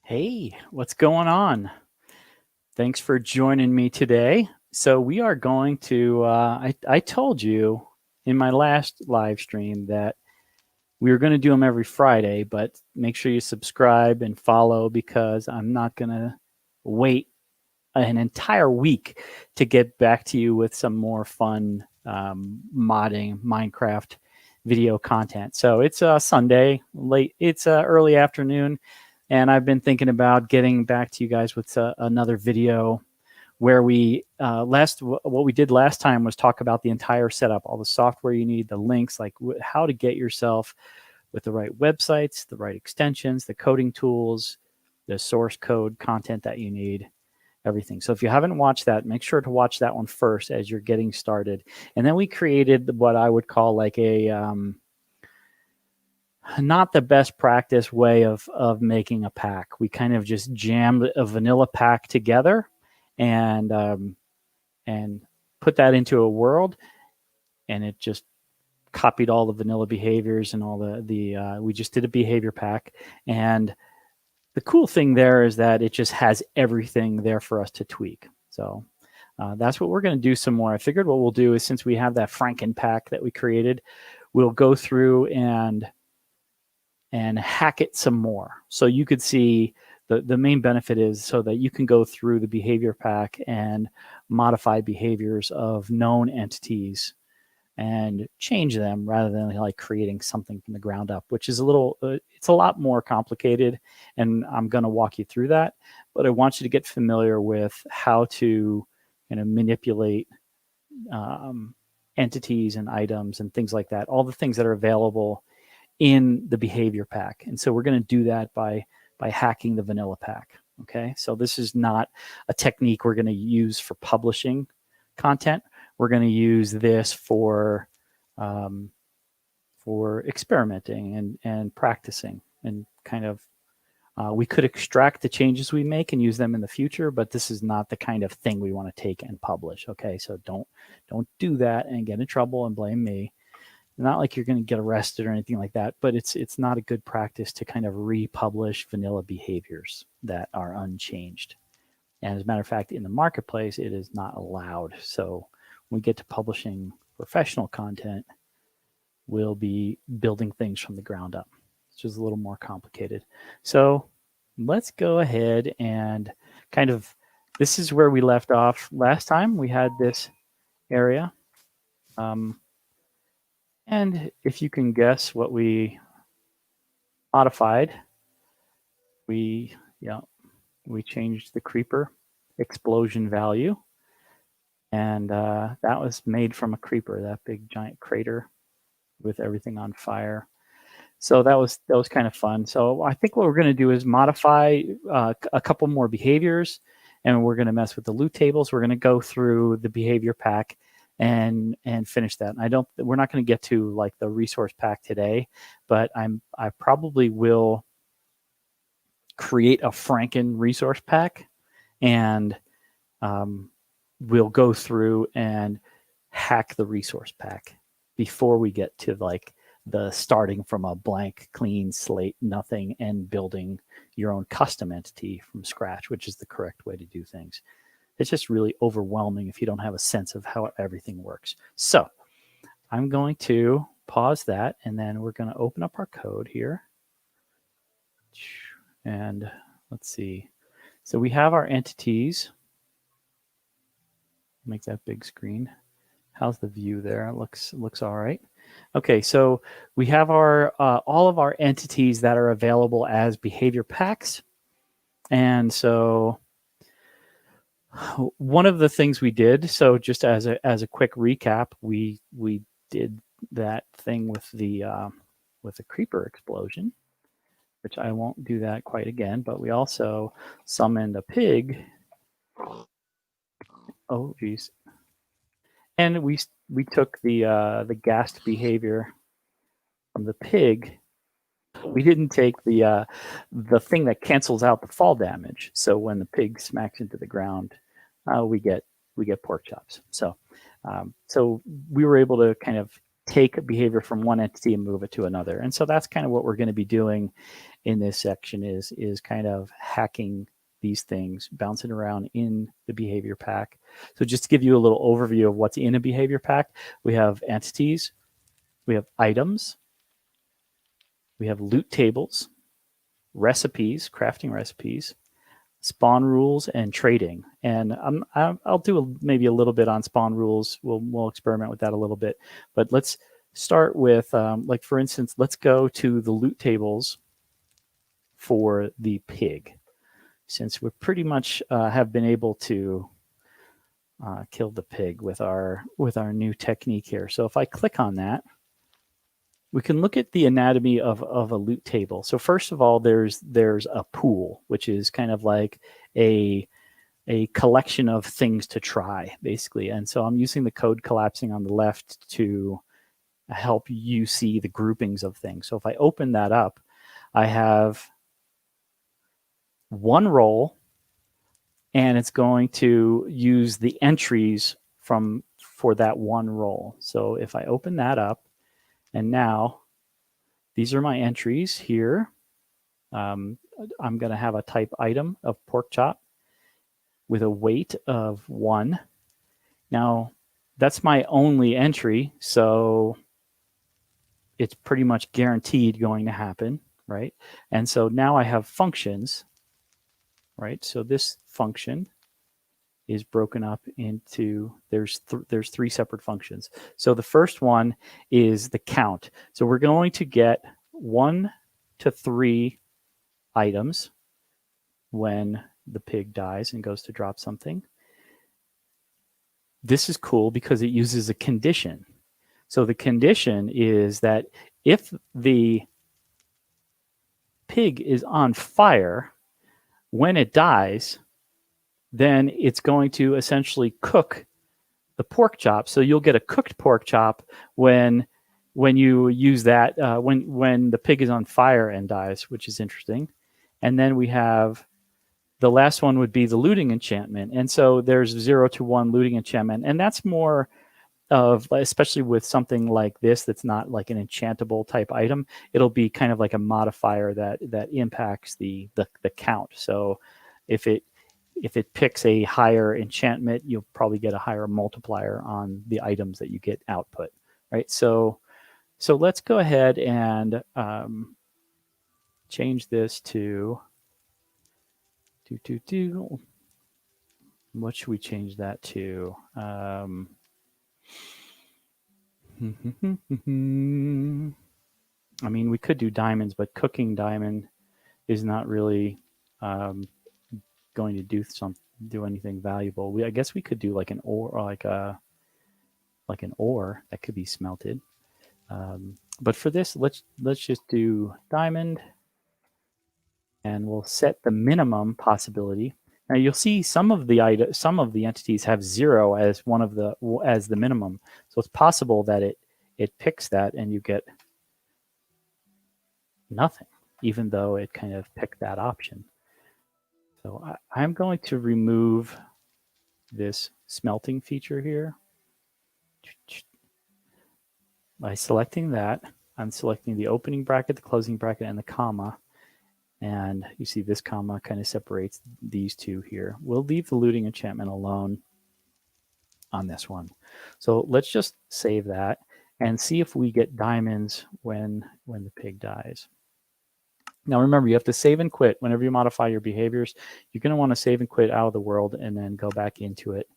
Hey, what's going on? Thanks for joining me today. So we are going to, I told you in my last live stream that we were going to do them every Friday, but make sure you subscribe and follow because I'm not going to wait an entire week to get back to you with some more fun modding Minecraft video content. So it's Sunday, it's early afternoon, and I've been thinking about getting back to you guys with another video where what we did last time was talk about the entire setup, all the software you need, the links, like how to get yourself with the right websites, the right extensions, the coding tools, the source code content that you need, everything. So if you haven't watched that, make sure to watch that one first as you're getting started. And then we created what I would call like a not the best practice way of making a pack. We kind of just jammed a vanilla pack together and and put that into a world, and it just copied all the vanilla behaviors and all the we just did a behavior pack. And the cool thing there is that it just has everything there for us to tweak. So that's what we're going to do some more. I figured what we'll do is, since we have that Franken pack that we created, we'll go through and hack it some more. So you could see the main benefit is so that you can go through the behavior pack and modify behaviors of known entities and change them rather than like creating something from the ground up, which is it's a lot more complicated. And I'm going to walk you through that. But I want you to get familiar with how to manipulate entities and items and things like that, all the things that are available in the behavior pack. And so we're going to do that by hacking the vanilla pack. Okay, so this is not a technique we're going to use for publishing content. We're going to use this for experimenting and practicing, and kind of we could extract the changes we make and use them in the future, but this is not the kind of thing we want to take and publish. Okay, so don't do that and get in trouble and blame me. Not like you're going to get arrested or anything like that, but it's not a good practice to kind of republish vanilla behaviors that are unchanged. And as a matter of fact, in the marketplace, it is not allowed. So when we get to publishing professional content, we'll be building things from the ground up. It's just a little more complicated. So let's go ahead and this is where we left off last time. We had this area. And if you can guess what we modified, we changed the creeper explosion value. And that was made from a creeper, that big giant crater with everything on fire. So that was kind of fun. So I think what we're going to do is modify a couple more behaviors, and we're going to mess with the loot tables. We're going to go through the behavior pack and finish that. And we're not going to get to like the resource pack today, but I probably will create a Franken resource pack, and we'll go through and hack the resource pack before we get to like the starting from a blank, clean slate, nothing, and building your own custom entity from scratch, which is the correct way to do things. It's just really overwhelming if you don't have a sense of how everything works. So I'm going to pause that, and then we're going to open up our code here. And let's see. So we have our entities. Make that big screen. How's the view there? It looks all right. Okay, so we have our all of our entities that are available as behavior packs. And so one of the things we did, so just as a quick recap, we did that thing with the creeper explosion, which I won't do that quite again, but we also summoned a pig. Oh geez. And we took the ghast behavior from the pig. We didn't take the thing that cancels out the fall damage. So when the pig smacks into the ground, we get pork chops. So so we were able to kind of take a behavior from one entity and move it to another. And so that's kind of what we're going to be doing. in this section is kind of hacking these things, bouncing around in the behavior pack. So just to give you a little overview of what's in a behavior pack, we have entities, we have items, we have loot tables, recipes, crafting recipes, spawn rules, and trading. And I'll do maybe a little bit on spawn rules. We'll experiment with that a little bit. But let's start with, like for instance, let's go to the loot tables for the pig, since we pretty much have been able to kill the pig with our new technique here. So if I click on that, we can look at the anatomy of a loot table. So first of all, there's a pool, which is kind of like a collection of things to try, basically. And so I'm using the code collapsing on the left to help you see the groupings of things. So if I open that up, I have one role, and it's going to use the entries for that one role. So if I open that up, and now these are my entries here. I'm going to have a type item of pork chop with a weight of 1. Now, that's my only entry, so it's pretty much guaranteed going to happen, right? And so now I have functions, right? So this function is broken up into, there's 3 separate functions. So the first one is the count. So we're going to get 1 to 3 items when the pig dies and goes to drop something. This is cool because it uses a condition. So the condition is that if the pig is on fire when it dies, then it's going to essentially cook the pork chop. So you'll get a cooked pork chop when you use that, when the pig is on fire and dies, which is interesting. And then we have the last one would be the looting enchantment. And so there's 0 to 1 looting enchantment. And that's more of, especially with something like this that's not like an enchantable type item, it'll be kind of like a modifier that impacts the count. So if it picks a higher enchantment, you'll probably get a higher multiplier on the items that you get output, right? So let's go ahead and change this to what should we change that to? I mean, we could do diamonds, but cooking diamond is not really going to do anything valuable. I guess we could do like an ore, or like an ore that could be smelted. But for this, let's just do diamond, and we'll set the minimum possibility. Now you'll see some of the entities have 0 as the minimum. So it's possible that it picks that and you get nothing, even though it kind of picked that option. So I'm going to remove this smelting feature here. By selecting that, I'm selecting the opening bracket, the closing bracket, and the comma. And you see this comma kind of separates these two here. We'll leave the looting enchantment alone on this one. So let's just save that and see if we get diamonds when the pig dies. Now remember, you have to save and quit. Whenever you modify your behaviors, you're going to want to save and quit out of the world and then go back into it.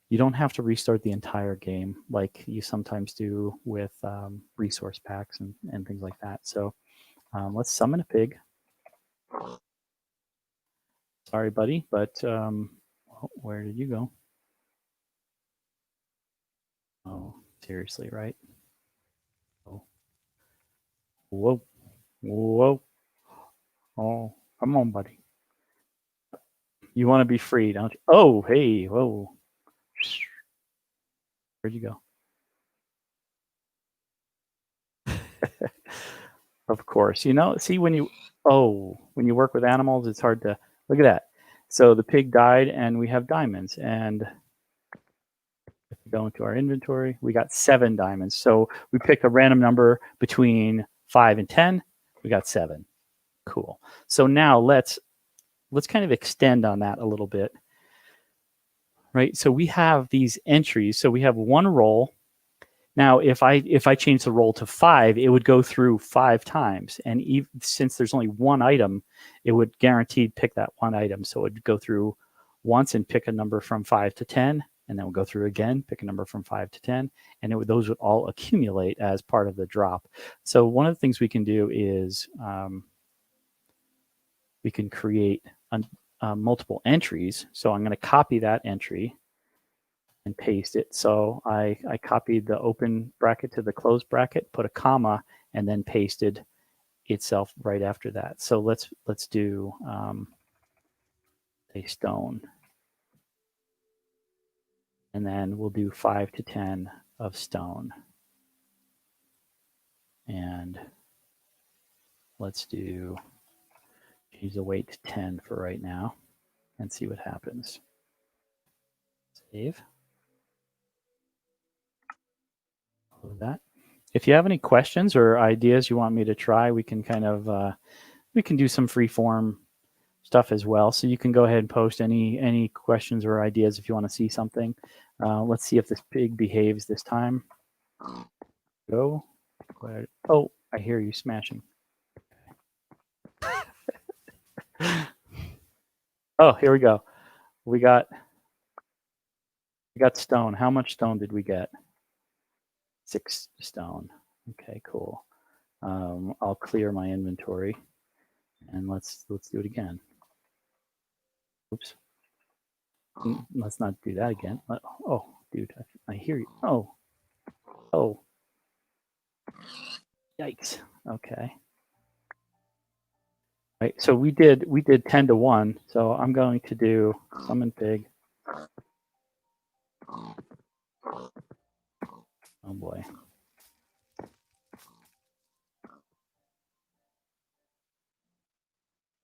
You don't have to restart the entire game like you sometimes do with resource packs and things like that. So let's summon a pig. Sorry, buddy, but where did you go? Oh, seriously, right? Oh. Whoa. Whoa. Oh, come on, buddy. You want to be free, don't you? Oh, hey, whoa. Where'd you go? Of course. See, when you work with animals, it's hard to, look at that. So the pig died and we have diamonds. And if we go into our inventory, we got 7 diamonds. So we picked a random number between 5 and 10. We got 7. Cool. So now let's kind of extend on that a little bit, right? So we have these entries. So we have one roll. Now, if I change the roll to 5, it would go through 5 times, and since there's only one item, it would guaranteed pick that one item. So it would go through once and pick a number from 5 to 10, and then we'll go through again, pick a number from 5 to 10, and those would all accumulate as part of the drop. So one of the things we can do is we can create multiple entries. So I'm going to copy that entry and paste it. So I copied the open bracket to the closed bracket, put a comma, and then pasted itself right after that. So let's do a stone, and then we'll do 5 to 10 of stone, and let's use the weight to 10 for right now and see what happens. Save. Close that. If you have any questions or ideas you want me to try, we can kind of we can do some free form stuff as well. So you can go ahead and post any questions or ideas if you want to see something. Let's see if this pig behaves this time. Go. Oh, I hear you smashing. Oh, here we go. We got stone. How much stone did we get? 6 stone. Okay, cool. I'll clear my inventory, and let's do it again. Oops. Let's not do that again. Oh, dude, I hear you. Oh. Yikes. Okay. Right. So we did 10 to 1. So I'm going to do summon pig. Oh boy.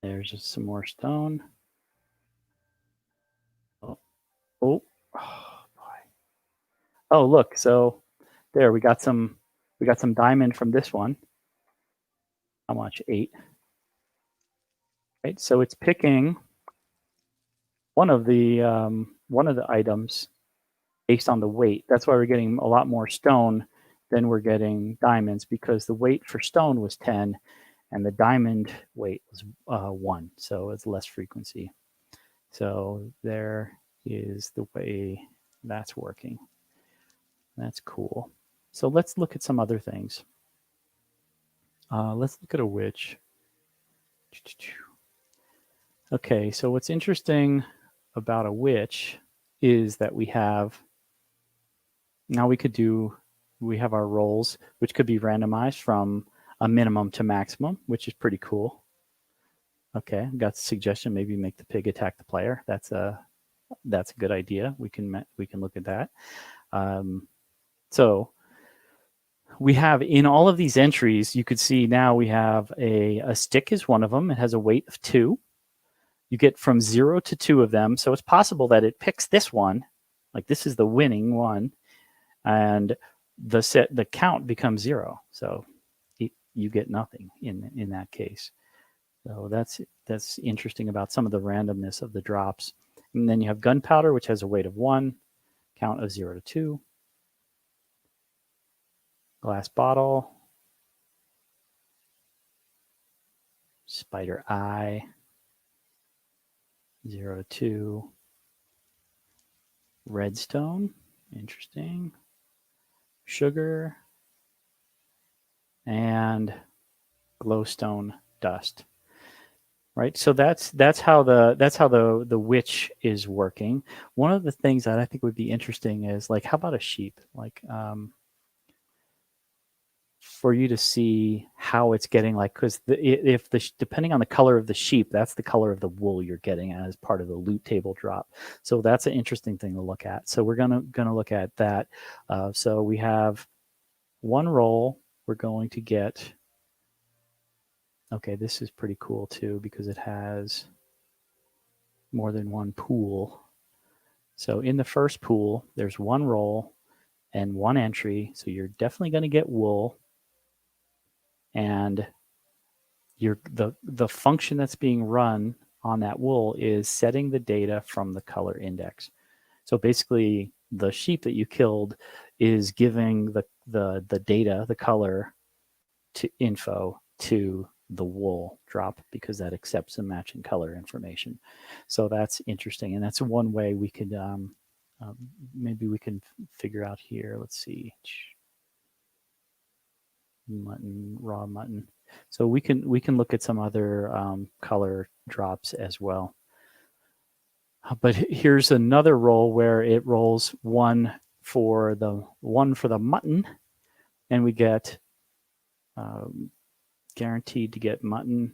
There's just some more stone. Oh boy. Oh, look. So there we got some diamond from this one. How much? 8. Right. So it's picking one of the items based on the weight. That's why we're getting a lot more stone than we're getting diamonds, because the weight for stone was 10 and the diamond weight was 1. So it's less frequency. So there is the way that's working. That's cool. So let's look at some other things. Let's look at a witch. Okay, so what's interesting about a witch is that we have our rolls, which could be randomized from a minimum to maximum, which is pretty cool. Okay, got a suggestion. Maybe make the pig attack the player. That's a good idea. We can look at that. So we have in all of these entries, you could see now we have a stick is one of them. It has a weight of 2. You get from 0 to 2 of them. So it's possible that it picks this one, like this is the winning one, and the count becomes 0. So you get nothing in that case. So that's interesting about some of the randomness of the drops. And then you have gunpowder, which has a weight of 1, count of 0 to 2. Glass bottle, spider eye, 0 to 2. Redstone, interesting. Sugar, and glowstone dust. Right, so that's how the witch is working. One of the things that I think would be interesting is, like, how about a sheep? Like, for you to see how it's getting, like, because depending on the color of the sheep, that's the color of the wool you're getting as part of the loot table drop. So that's an interesting thing to look at. So we're gonna look at that. So we have one roll. We're going to get. Okay, this is pretty cool too, because it has more than one pool. So in the first pool, there's one roll and one entry. So you're definitely going to get wool. And the function that's being run on that wool is setting the data from the color index. So basically, the sheep that you killed is giving the data, the color to info to the wool drop because that accepts the matching color information. So that's interesting, and that's one way we could maybe we can figure out here. Let's see, mutton, raw mutton. So we can look at some other color drops as well. But here's another roll where it rolls one for the mutton, and we get guaranteed to get mutton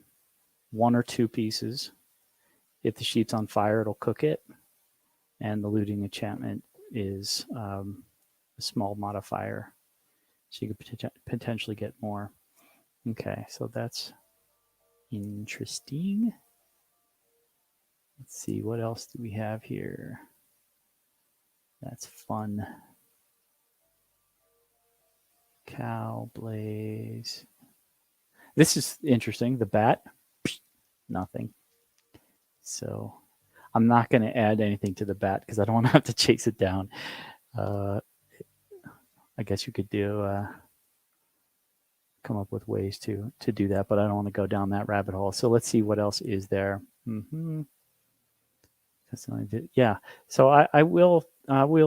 1 or 2 pieces. If the sheep's on fire, it'll cook it, and the looting enchantment is a small modifier, so you could potentially get more. Okay, so that's interesting. Let's see, what else do we have here? That's fun. Cow blaze. This is interesting. The bat, nothing. So I'm not going to add anything to the bat because I don't want to have to chase it down. I guess you could come up with ways to do that, but I don't want to go down that rabbit hole. So let's see what else is there. Yeah. So I will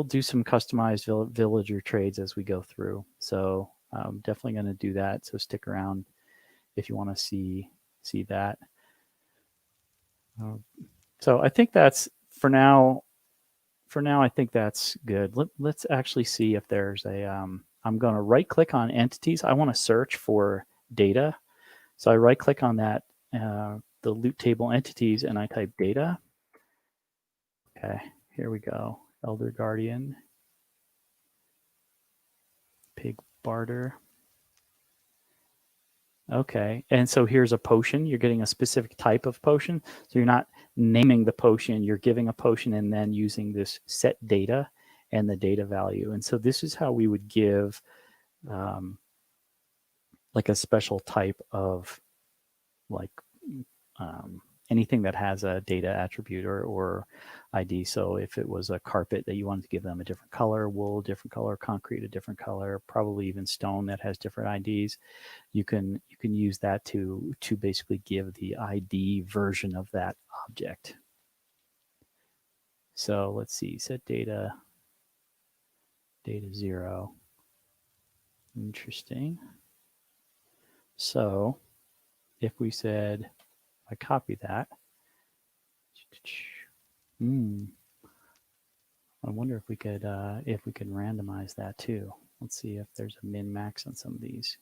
do some customized villager trades as we go through. So I'm definitely going to do that. So stick around if you want to see that. So I think that's for now. For now, I think that's good. Let's actually see if there's a. I'm going to right click on entities. I want to search for data. So I right click on that, the loot table entities, and I type data. Okay, here we go. Elder Guardian, pig barter. Okay, and so here's a potion. You're getting a specific type of potion. So you're not naming the potion, you're giving a potion and then using this set data and the data value. And so this is how we would give like a special type of like anything that has a data attribute or ID. So if it was a carpet that you wanted to give them a different color, wool, different color, concrete, a different color, probably even stone that has different IDs, you can use that to basically give the ID version of that object. So let's see, set data 0. Interesting. So if we said, I copy that. I wonder if we could randomize that too. Let's see if there's a min max on some of these.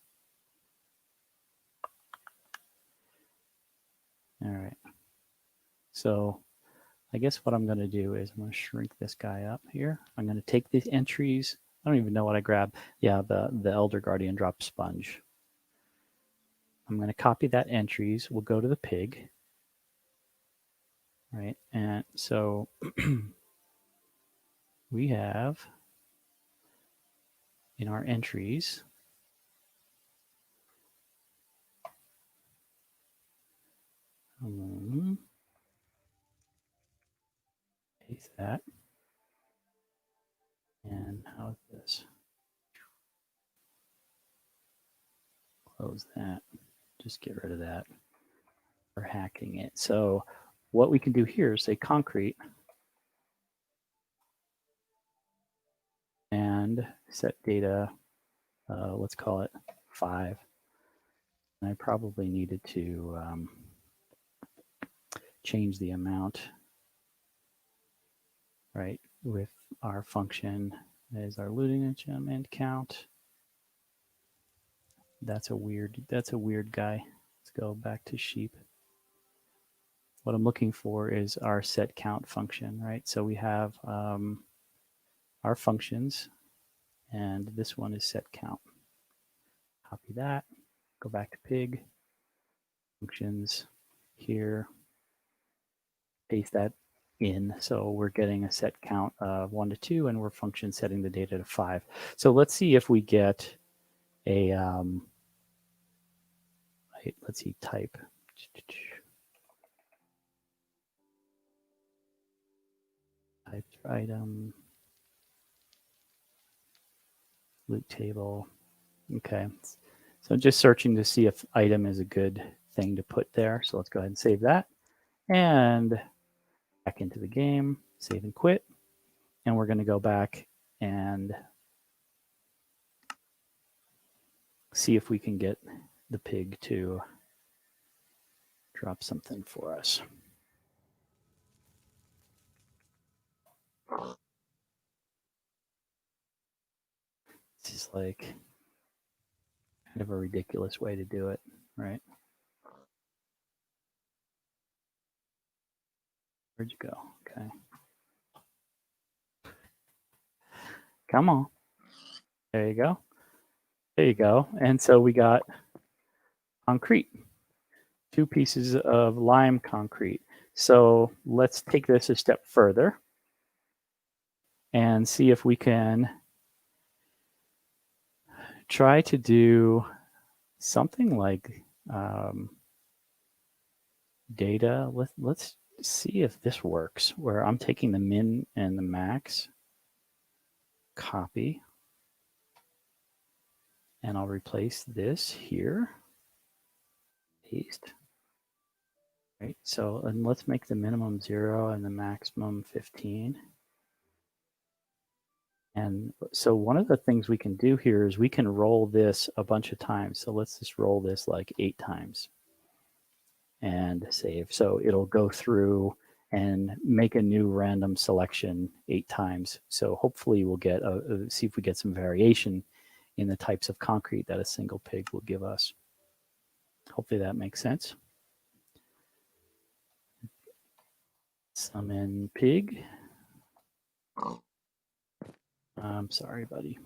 All right. So I guess what I'm going to do is I'm going to shrink this guy up here. I'm going to take these entries. I don't even know what I grabbed. Yeah, the Elder Guardian drop sponge. I'm going to copy that entries. We'll go to the pig. Right. And so we have in our entries, paste that. And how's this? Close that. Just get rid of that. We're hacking it. So what we can do here is say concrete and set data, let's call it 5. And I probably needed to change the amount, right, with our function as our looting enchantment count. That's a weird guy. Let's go back to sheep. What I'm looking for is our set count function, right? So we have our functions, and this one is set count. Copy that, go back to pig, functions here, paste that in. So we're getting a set count of 1 to 2, and we're function setting the data to 5. So let's see if we get a let's see, type. Type item, loot table. Okay, so just searching to see if item is a good thing to put there. So let's go ahead and save that. And back into the game, save and quit. And we're going to go back and see if we can get the pig to drop something for us. This is like kind of a ridiculous way to do it, right? Where'd you go? Okay. Come on. There you go. There you go. And so we got concrete, 2 pieces of lime concrete. So let's take this a step further and see if we can try to do something like data. Let's see if this works, where I'm taking the min and the max, copy, and I'll replace this here, paste. Right, so and let's make the minimum 0 and the maximum 15. And so one of the things we can do here is we can roll this a bunch of times. So let's just roll this like 8 times and save. So it'll go through and make a new random selection 8 times. So hopefully we'll get see if we get some variation in the types of concrete that a single pig will give us. Hopefully that makes sense. Summon pig. I'm sorry, buddy.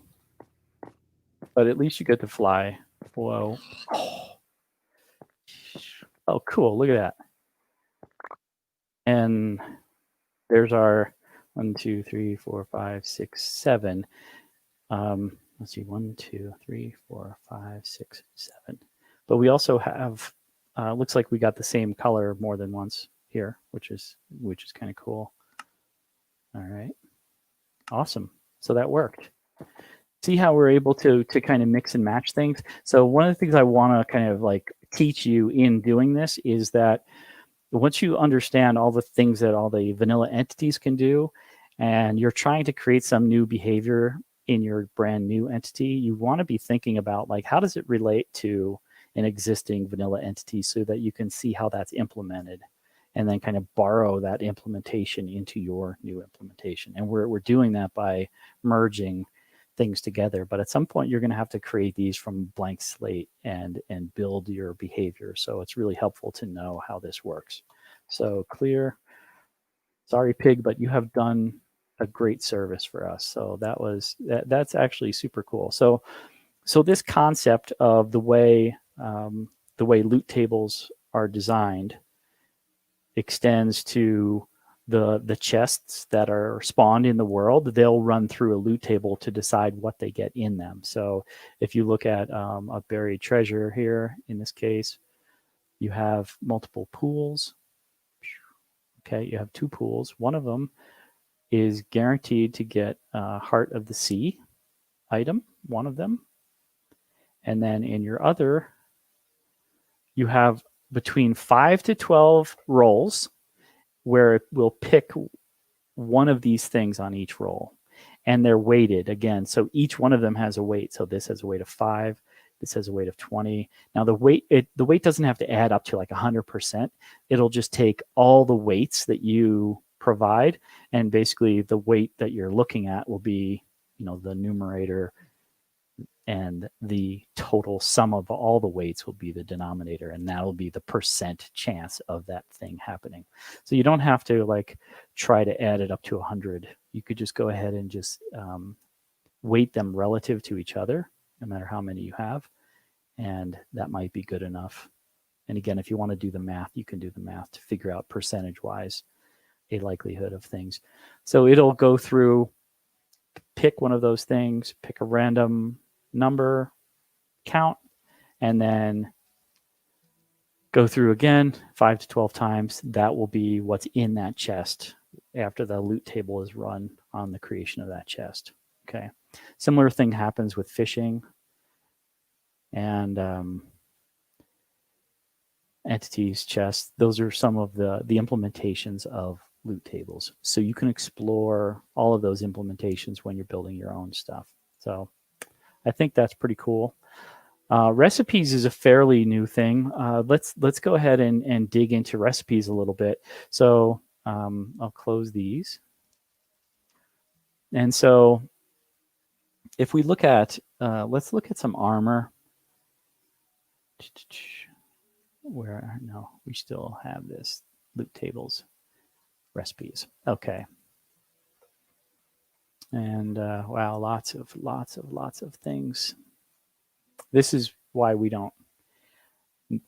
But at least you get to fly. Whoa. Oh, cool. Look at that. And there's our 1, 2, 3, 4, 5, 6, 7. Let's see, 1, 2, 3, 4, 5, 6, 7. But we also have, looks like we got the same color more than once here, which is kind of cool. All right. Awesome. So that worked. See how we're able to kind of mix and match things. So one of the things I want to kind of like teach you in doing this is that once you understand all the things that all the vanilla entities can do, and you're trying to create some new behavior in your brand new entity, you want to be thinking about like, how does it relate to an existing vanilla entity so that you can see how that's implemented and then kind of borrow that implementation into your new implementation. And we're doing that by merging things together. But at some point, you're going to have to create these from blank slate and build your behavior. So it's really helpful to know how this works. So clear. Sorry, pig, but you have done a great service for us. So that's actually super cool. So this concept of the way loot tables are designed extends to the chests that are spawned in the world. They'll run through a loot table to decide what they get in them. So if you look at a buried treasure here, in this case, you have multiple pools. Okay, you have 2 pools. One of them is guaranteed to get Heart of the Sea item, one of them. And then in your other, you have between 5 to 12 rolls where it will pick one of these things on each roll. And they're weighted again. So each one of them has a weight. So this has a weight of 5. This has a weight of 20. Now the weight doesn't have to add up to like 100%. It'll just take all the weights that you provide, and basically the weight that you're looking at will be, the numerator, and the total sum of all the weights will be the denominator, and that'll be the percent chance of that thing happening. So you don't have to like try to add it up to 100. You could just go ahead and just weight them relative to each other, no matter how many you have, and that might be good enough. And again, if you want to do the math, you can do the math to figure out percentage-wise a likelihood of things. So it'll go through, pick one of those things, pick a random number, count, and then Go through again 5 to 12 times. That will be what's in that chest after the loot table is run on the creation of that chest. Okay. Similar thing happens with fishing and entities, chests. Those are some of the implementations of loot tables. So you can explore all of those implementations when you're building your own stuff. So I think that's pretty cool. Recipes is a fairly new thing. Let's go ahead and dig into recipes a little bit. So I'll close these. And so if we look at, let's look at some armor. Where, no, we still have this loot tables recipes. Okay. And wow, lots of things. This is why we don't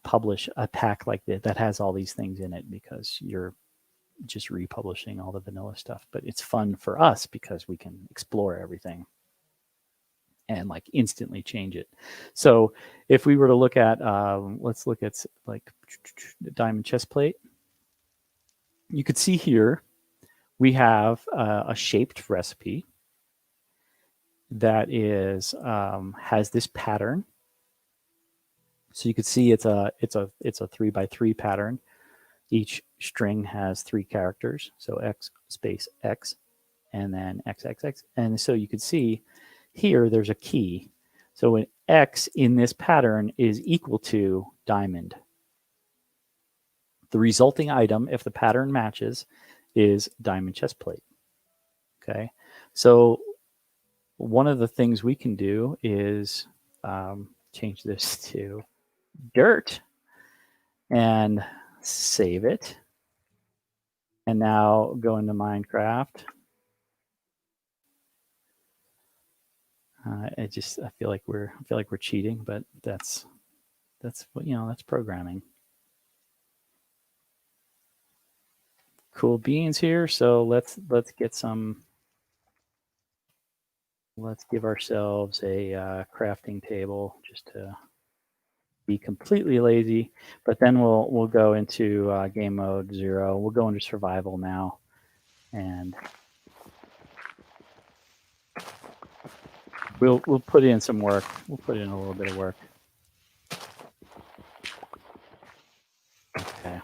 publish a pack like this that has all these things in it, because you're just republishing all the vanilla stuff. But it's fun for us because we can explore everything and like instantly change it. So if we were to look at, let's look at like the diamond chest plate. You could see here we have a shaped recipe that is has this pattern. So you could see it's a 3x3 pattern. Each string has 3 characters, so X space X, and then XXX. And so you could see here there's a key. So an X in this pattern is equal to diamond. The resulting item, if the pattern matches, is diamond chest plate. Okay, so one of the things we can do is change this to dirt and save it. And now go into Minecraft. I feel like we're cheating, but that's what, you know, that's programming. Cool beans here. So let's get some. Let's give ourselves a crafting table just to be completely lazy. But then we'll go into game mode 0. We'll go into survival now, and we'll put in some work. We'll put in a little bit of work. Okay.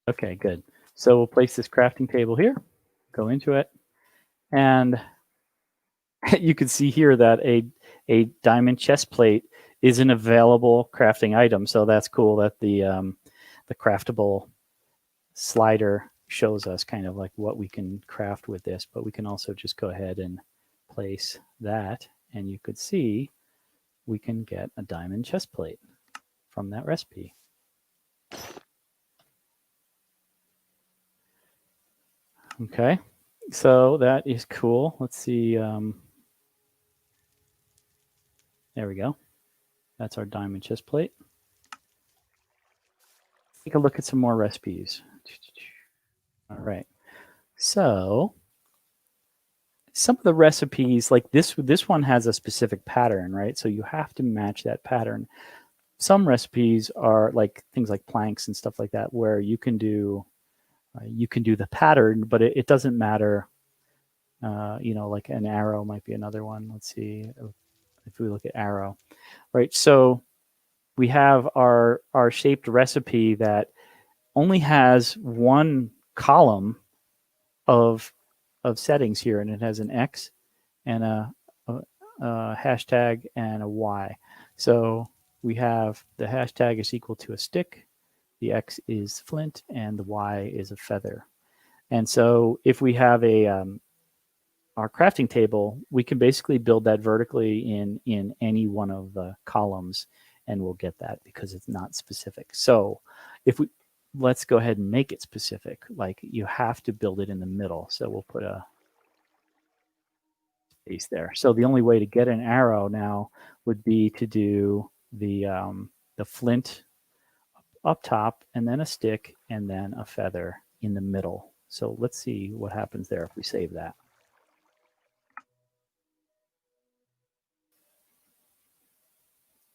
Okay, good. So we'll place this crafting table here, go into it, and you can see here that a diamond chest plate is an available crafting item. So that's cool that the craftable slider shows us kind of like what we can craft with this, but we can also just go ahead and place that, and you could see we can get a diamond chest plate from that recipe. Okay, so that is cool. Let's see. There we go. That's our diamond chest plate. Take a look at some more recipes. All right. So some of the recipes, like this one has a specific pattern, right? So you have to match that pattern. Some recipes are like things like planks and stuff like that, where you can do the pattern, but it doesn't matter. You know, like an arrow might be another one. Let's see if we look at arrow, right? So we have our shaped recipe that only has one column of settings here, and it has an X and a hashtag and a Y. So we have the hashtag is equal to a stick, the X is flint, and the Y is a feather. And so if we have our crafting table, we can basically build that vertically in any one of the columns, and we'll get that because it's not specific. So if we, let's go ahead and make it specific. Like you have to build it in the middle. So we'll put a space there. So the only way to get an arrow now would be to do the flint up top, and then a stick, and then a feather in the middle. So let's see what happens there if we save that.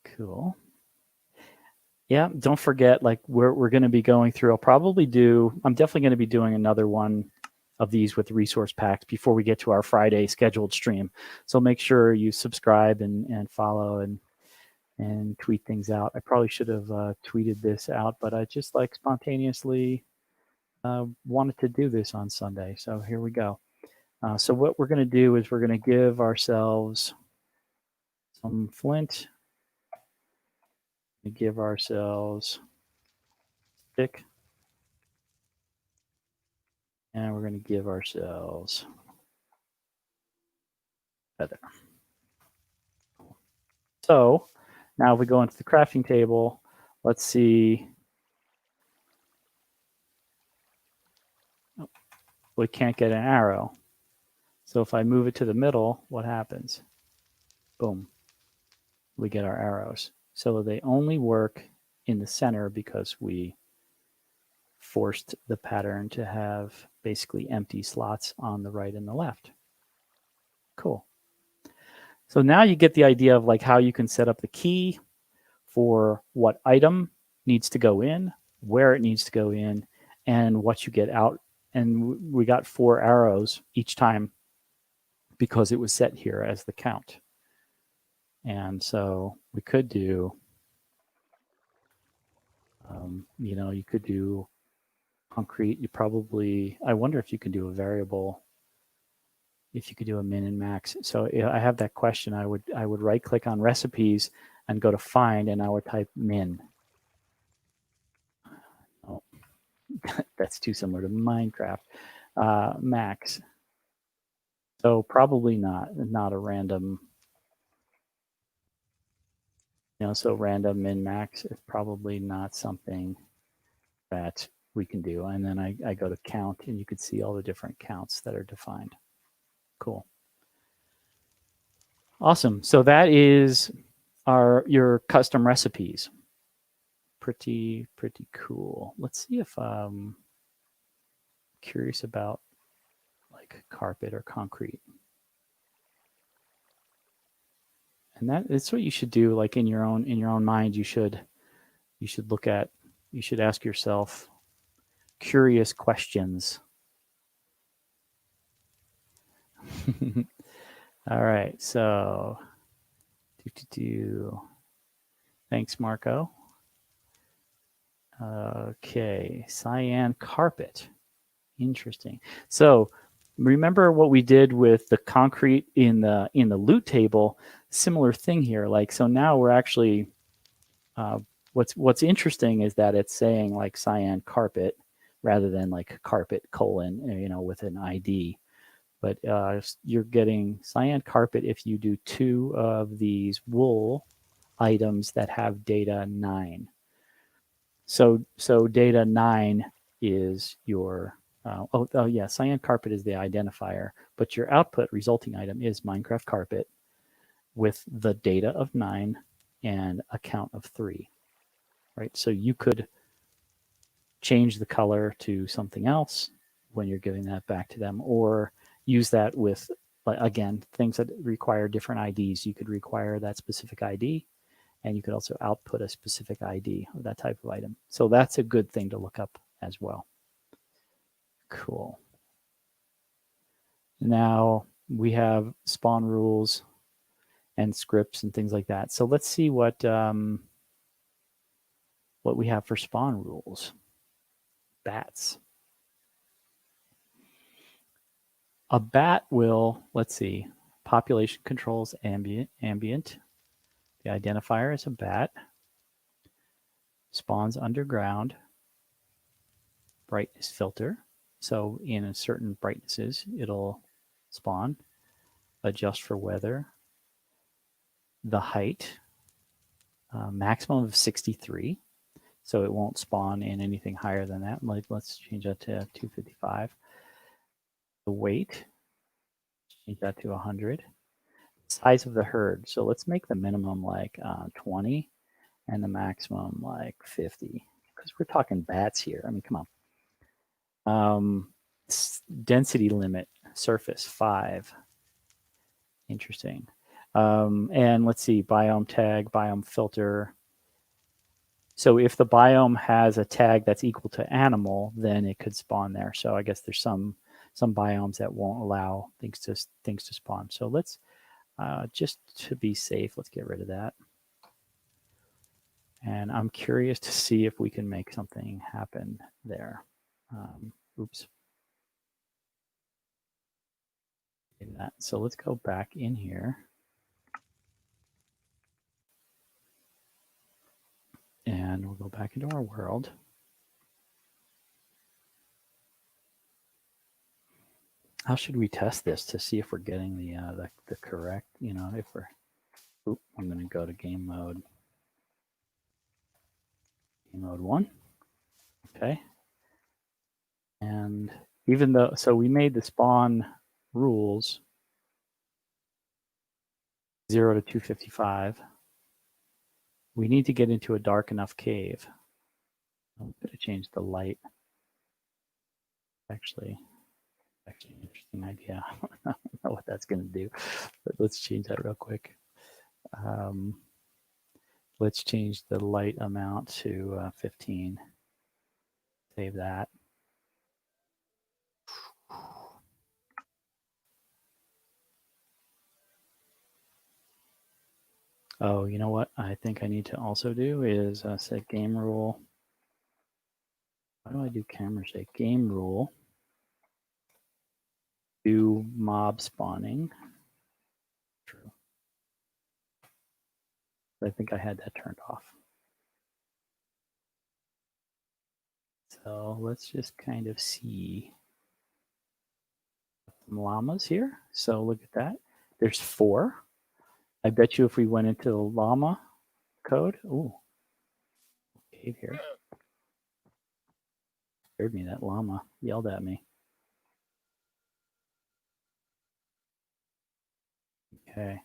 Cool. Yeah, don't forget, like we're going to be going through. I'm definitely going to be doing another one of these with resource packs before we get to our Friday scheduled stream. So make sure you subscribe and follow and tweet things out. I probably should have tweeted this out, but I just like spontaneously wanted to do this on Sunday. So here we go. So what we're going to do is we're going to give ourselves some flint. Give ourselves stick. And we're going to give ourselves feather. So now if we go into the crafting table, let's see. We can't get an arrow. So if I move it to the middle, what happens? Boom. We get our arrows. So they only work in the center because we forced the pattern to have basically empty slots on the right and the left. Cool. So now you get the idea of like how you can set up the key for what item needs to go in, where it needs to go in, and what you get out. And we got 4 arrows each time because it was set here as the count. And so we could do, you could do concrete. I wonder if you could do a variable, if you could do a min and max. So I have that question. I would right click on recipes and go to find, and I would type min. Oh, that's too similar to Minecraft. Max. So probably not a random, so random min max is probably not something that we can do. And then I go to count, and you could see all the different counts that are defined. Cool. Awesome. So that is your custom recipes. Pretty cool. Let's see if I'm curious about like carpet or concrete. And that's what you should do. Like in your own mind, you should ask yourself curious questions. All right, so thanks, Marco. Okay, cyan carpet. Interesting. So remember what we did with the concrete in the loot table? Similar thing here. Like, so now we're actually what's interesting is that it's saying like cyan carpet rather than like carpet : with an ID. But you're getting cyan carpet if you do 2 of these wool items that have data 9. So data 9 is your cyan carpet is the identifier, but your output resulting item is Minecraft carpet with the data of 9 and a count of 3, right? So you could change the color to something else when you're giving that back to them, or use that with, again, things that require different IDs. You could require that specific ID, and you could also output a specific ID of that type of item. So that's a good thing to look up as well. Cool. Now we have spawn rules and scripts and things like that. So let's see what we have for spawn rules. Bats. A bat will, let's see, population controls ambient. The identifier is a bat. Spawns underground. Brightness filter. So in a certain brightnesses, it'll spawn. Adjust for weather. The height, maximum of 63. So it won't spawn in anything higher than that. Let's change that to 255. The weight, change that to 100. Size of the herd. So let's make the minimum like 20 and the maximum like 50, because we're talking bats here. I mean, come on. Density limit, surface 5. Interesting. And let's see, biome tag, biome filter. So if the biome has a tag that's equal to animal, then it could spawn there. So I guess there's some biomes that won't allow things to spawn. So let's just to be safe, let's get rid of that. And I'm curious to see if we can make something happen there. Oops. That. So let's go back in here. And we'll go back into our world. How should we test this to see if we're getting the correct, if we're, I'm going to go to game mode 1. Okay. And even though, so we made the spawn rules 0 to 255. We need to get into a dark enough cave. I'm going to change the light. Actually an interesting idea. I don't know what that's going to do, but let's change that real quick. Let's change the light amount to 15. Save that. Oh, you know what I think I need to also do is set game rule. How do I do camera shake? Game rule. Do mob spawning. True. I think I had that turned off. So let's just kind of see some llamas here. So look at that. There's 4. I bet you if we went into the llama code, ooh, cave here. Scared me, that llama yelled at me. Okay.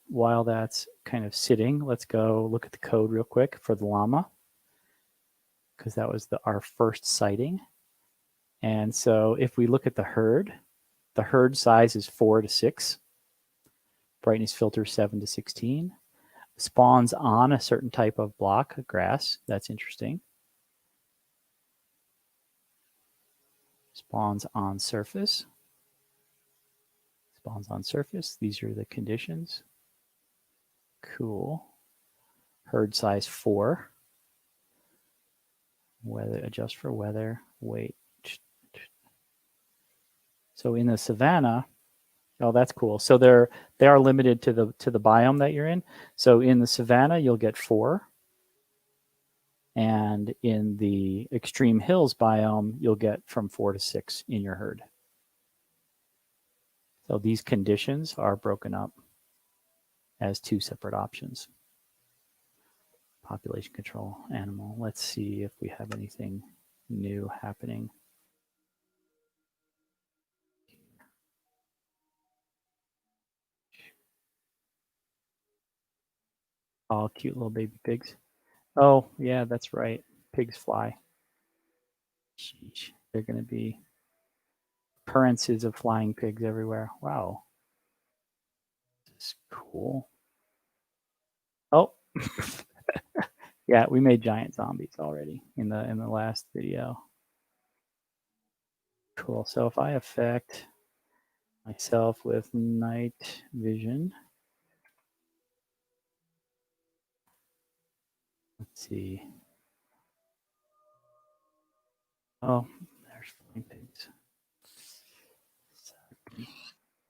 While that's kind of sitting, let's go look at the code real quick for the llama, because that was our first sighting. And so if we look at the herd size is 4 to 6. Brightness filter 7 to 16. Spawns on a certain type of block, grass. That's interesting. Spawns on surface. Spawns on surface. These are the conditions. Cool. Herd size 4. Weather, adjust for weather. Wait. So in the savanna, oh, that's cool. So they are limited to the biome that you're in. So in the savanna, you'll get 4. And in the extreme hills biome, you'll get from 4 to 6 in your herd. So these conditions are broken up as 2 separate options. Population control, animal. Let's see if we have anything new happening. Oh, cute little baby pigs. Oh, yeah, that's right. Pigs fly. Sheesh. They're going to be occurrences of flying pigs everywhere. Wow. This is cool. Oh. Yeah, we made giant zombies already in the last video. Cool. So if I affect myself with night vision, let's see. Oh, there's flying pigs.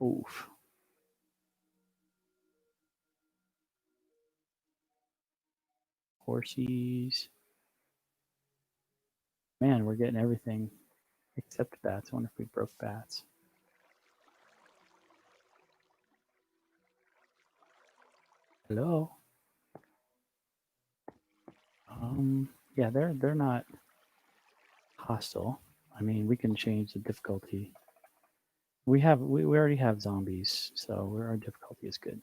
Oof. Horsies. Man, we're getting everything except bats. I wonder if we broke bats. Hello. Yeah, they're not hostile. I mean, we can change the difficulty. We already have zombies, so our difficulty is good.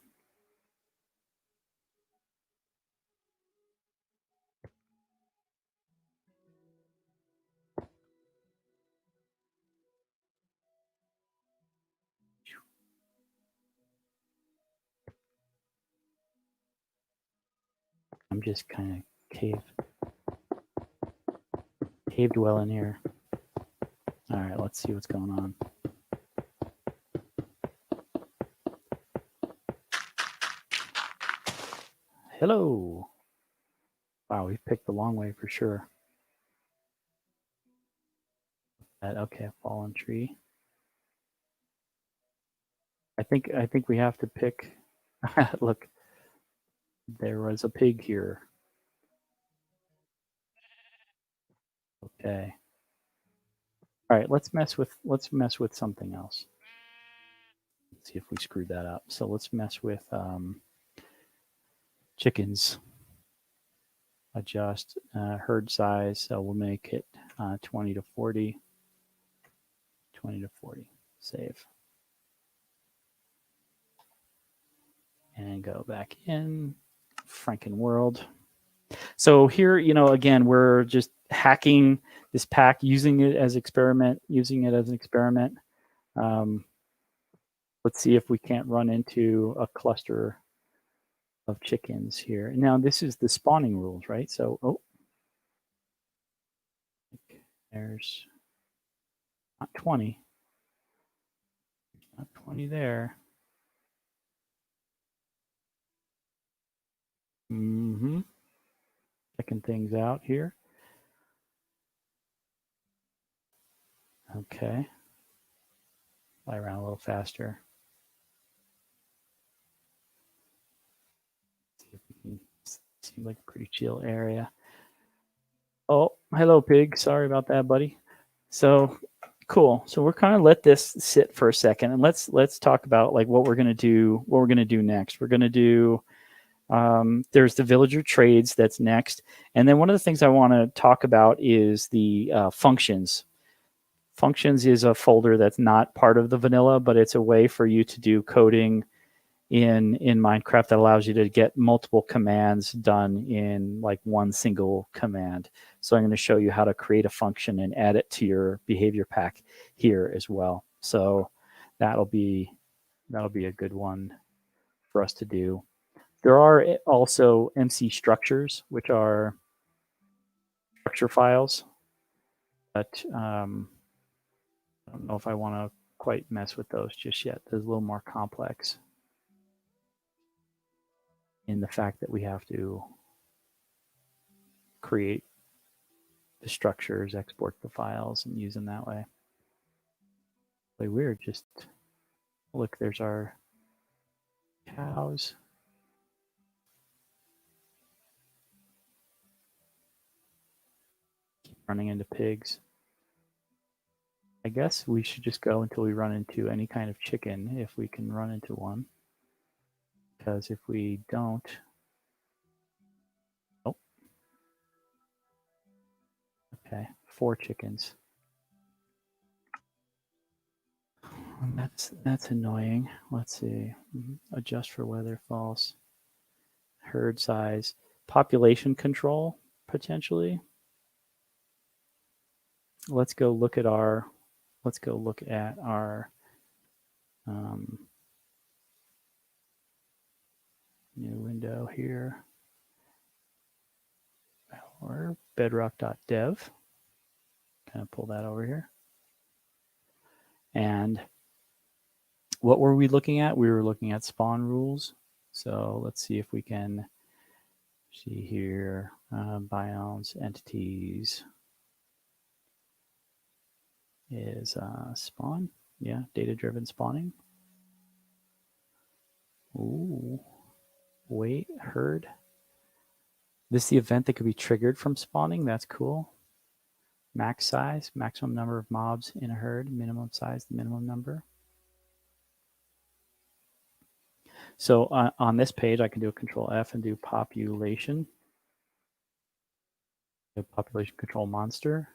I'm just kind of cave dwelling here. All right, let's see what's going on. Hello. Wow, we picked the long way for sure. Okay, fallen tree. I think we have to pick. Look, there was a pig here. Okay. All right, let's mess with something else. Let's see if we screwed that up. So let's mess with chickens. Adjust herd size. So we'll make it 20 to 40. 20 to 40. Save. And go back in. Franken world. So here, again, we're just hacking this pack, using it as an experiment. Let's see if we can't run into a cluster of chickens here. Now, this is the spawning rules, right? So, there's not 20. Not 20 there. Checking things out here. Okay. Fly around a little faster. See if we can. Seems like a pretty chill area. Oh, hello, pig. Sorry about that, buddy. So cool. So we're kind of let this sit for a second, and let's talk about like what we're gonna do. What we're gonna do next. We're gonna do. There's the villager trades that's next, and then one of the things I want to talk about is the functions. Functions is a folder that's not part of the vanilla, but it's a way for you to do coding in Minecraft that allows you to get multiple commands done in like one single command. So I'm going to show you how to create a function and add it to your behavior pack here as well. So that'll be a good one for us to do. There are also MC structures, which are structure files, but I don't know if I want to quite mess with those just yet. They're a little more complex in the fact that we have to create the structures, export the files, and use them that way. Really weird. Just look, there's our cows. Keep running into pigs. I guess we should just go until we run into any kind of chicken, if we can run into one. Because if we don't, oh, okay, 4 chickens. That's annoying. Let's see. Adjust for weather, false. Herd size, population control potentially. Let's go look at our. New window here. Or bedrock.dev. Kind of pull that over here. And what were we looking at? We were looking at spawn rules. So let's see if we can see here. Biomes, entities is spawn. Yeah, data-driven spawning. Ooh, wait, herd. This is the event that could be triggered from spawning. That's cool. Max size, maximum number of mobs in a herd. Minimum size, the minimum number. So on this page, I can do a Control F and do population. The population control monster.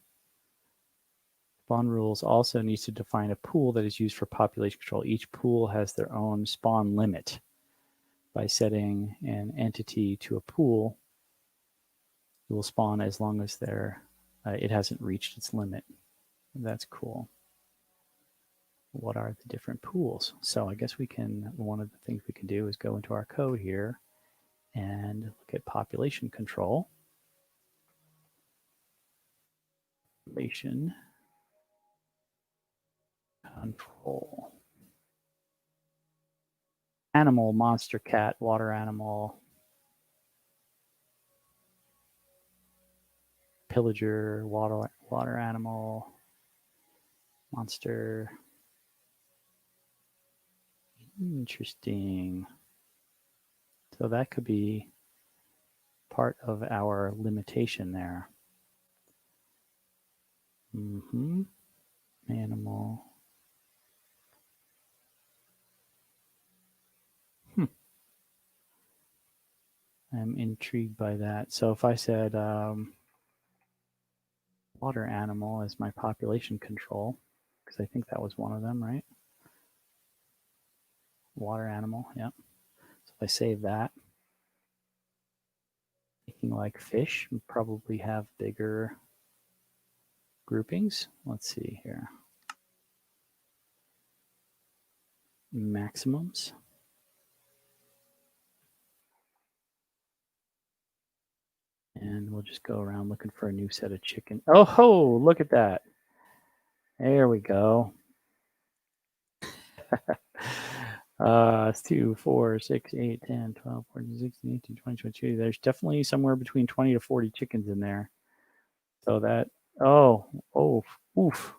Spawn rules also needs to define a pool that is used for population control. Each pool has their own spawn limit. By setting an entity to a pool, it will spawn as long as it hasn't reached its limit. That's cool. What are the different pools? So I guess one of the things we can do is go into our code here and look at population control. Population control. Animal, monster, cat, water animal, pillager, water animal, monster. Interesting. So that could be part of our limitation there. Animal. I'm intrigued by that. So if I said water animal as my population control, because I think that was one of them, right? Water animal, yeah. So if I save that, thinking like fish, we probably have bigger groupings. Let's see here. Maximums. And we'll just go around looking for a new set of chicken. Oh, ho, look at that. There we go. It's 2, 4, 6, 8, 10, 12, 14, 16, 18, 20, 22. There's definitely somewhere between 20 to 40 chickens in there. So that, oof.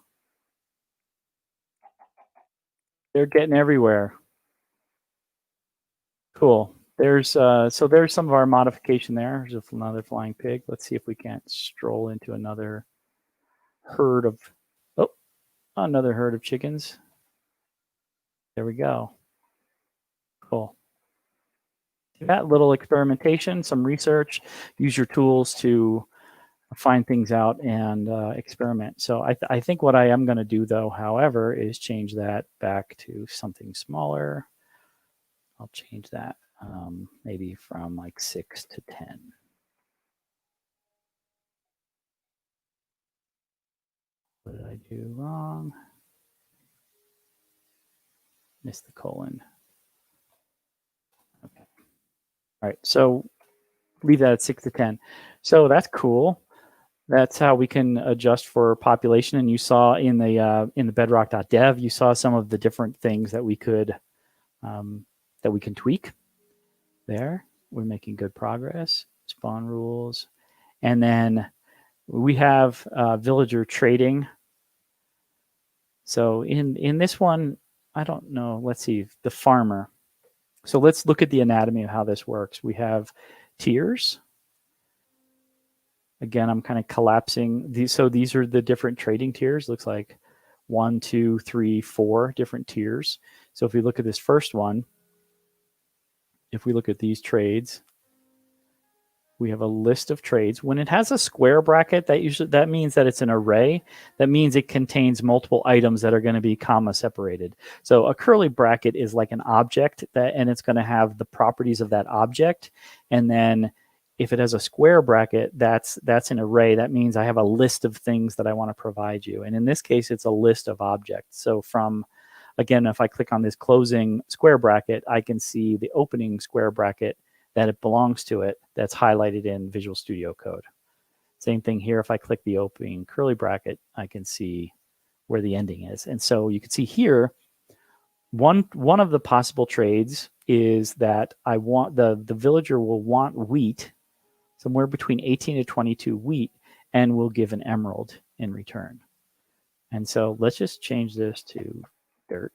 They're getting everywhere. Cool. There's there's some of our modification there. There's another flying pig. Let's see if we can't stroll into another herd of another herd of chickens. There we go. Cool. That little experimentation, some research, use your tools to find things out and experiment. So I think what I am going to do though, however, is change that back to something smaller. I'll change that maybe from like 6 to 10. What did I do wrong? Missed the colon. Okay. All right. So leave that at 6 to 10. So that's cool. That's how we can adjust for population. And you saw in the bedrock.dev, you saw some of the different things that we could that we can tweak there. We're making good progress. Spawn rules. And then we have villager trading. So in this one, I don't know. Let's see, the farmer. So let's look at the anatomy of how this works. We have tiers. Again, I'm kind of collapsing these. So these are the different trading tiers. Looks like 1, 2, 3, 4 different tiers. So if we look at this first one, if we look at these trades, we have a list of trades. When it has a square bracket, that means that it's an array. That means it contains multiple items that are going to be comma separated. So a curly bracket is like an object and it's going to have the properties of that object. And then if it has a square bracket, that's an array. That means I have a list of things that I want to provide you. And in this case, it's a list of objects. So again, if I click on this closing square bracket, I can see the opening square bracket that it belongs to it that's highlighted in Visual Studio Code. Same thing here. If I click the opening curly bracket, I can see where the ending is. And so you can see here, one of the possible trades is that I want the villager will want wheat, somewhere between 18 to 22 wheat, and will give an emerald in return. And so let's just change this to dirt.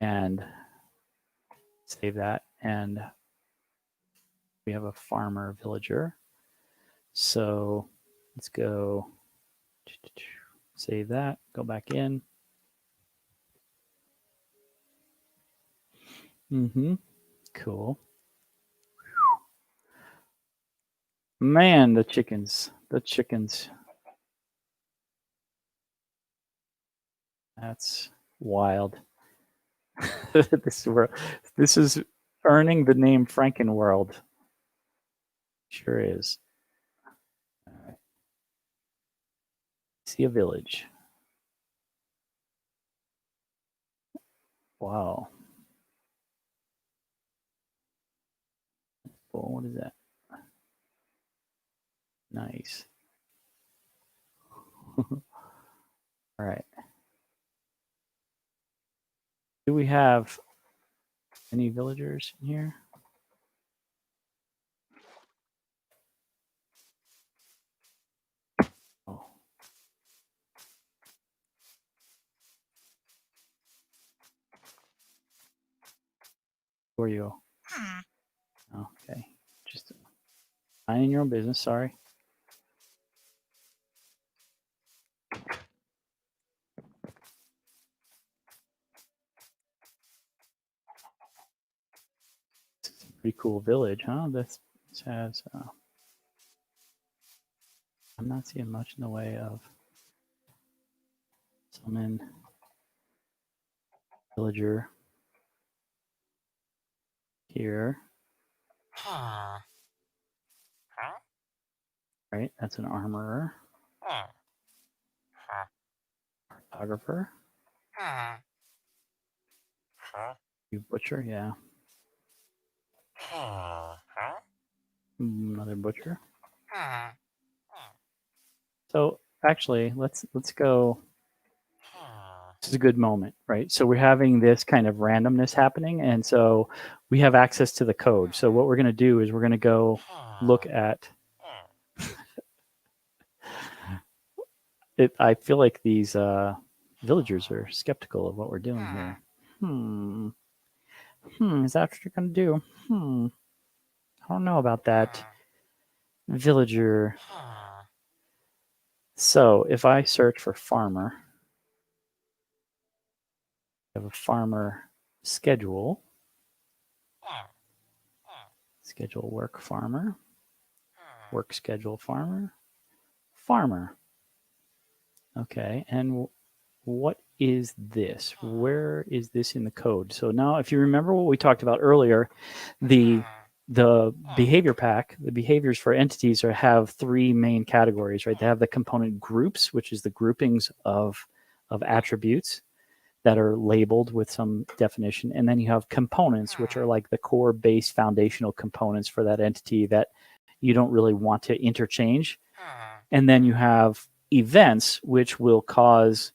And save that. And we have a farmer villager. So let's go save that, go back in. Cool. Man, the chickens. That's wild. This is earning the name Frankenworld. Sure is. Right. See a village. Wow. Cool. What is that? Nice. All right. Do we have any villagers in here? Oh. Who are you? Okay. Just minding your own business. Sorry. This is a pretty cool village, huh? This has. I'm not seeing much in the way of summon villager here. Right, that's an armorer. Photographer. You butcher, yeah. Another butcher. So actually, let's go. This is a good moment, right? So we're having this kind of randomness happening, and so we have access to the code. So what we're going to do is we're going to go look at it. I feel like these villagers are skeptical of what we're doing here. Is that what you're going to do? I don't know about that, villager. So if I search for farmer, I have a farmer schedule. Schedule work farmer. Work schedule farmer. Farmer. Okay, and what is this? Where is this in the code? So now, if you remember what we talked about earlier, the behavior pack, the behaviors for entities have three main categories, right? They have the component groups, which is the groupings of attributes that are labeled with some definition, and then you have components, which are like the core base foundational components for that entity that you don't really want to interchange. And then you have events, which will cause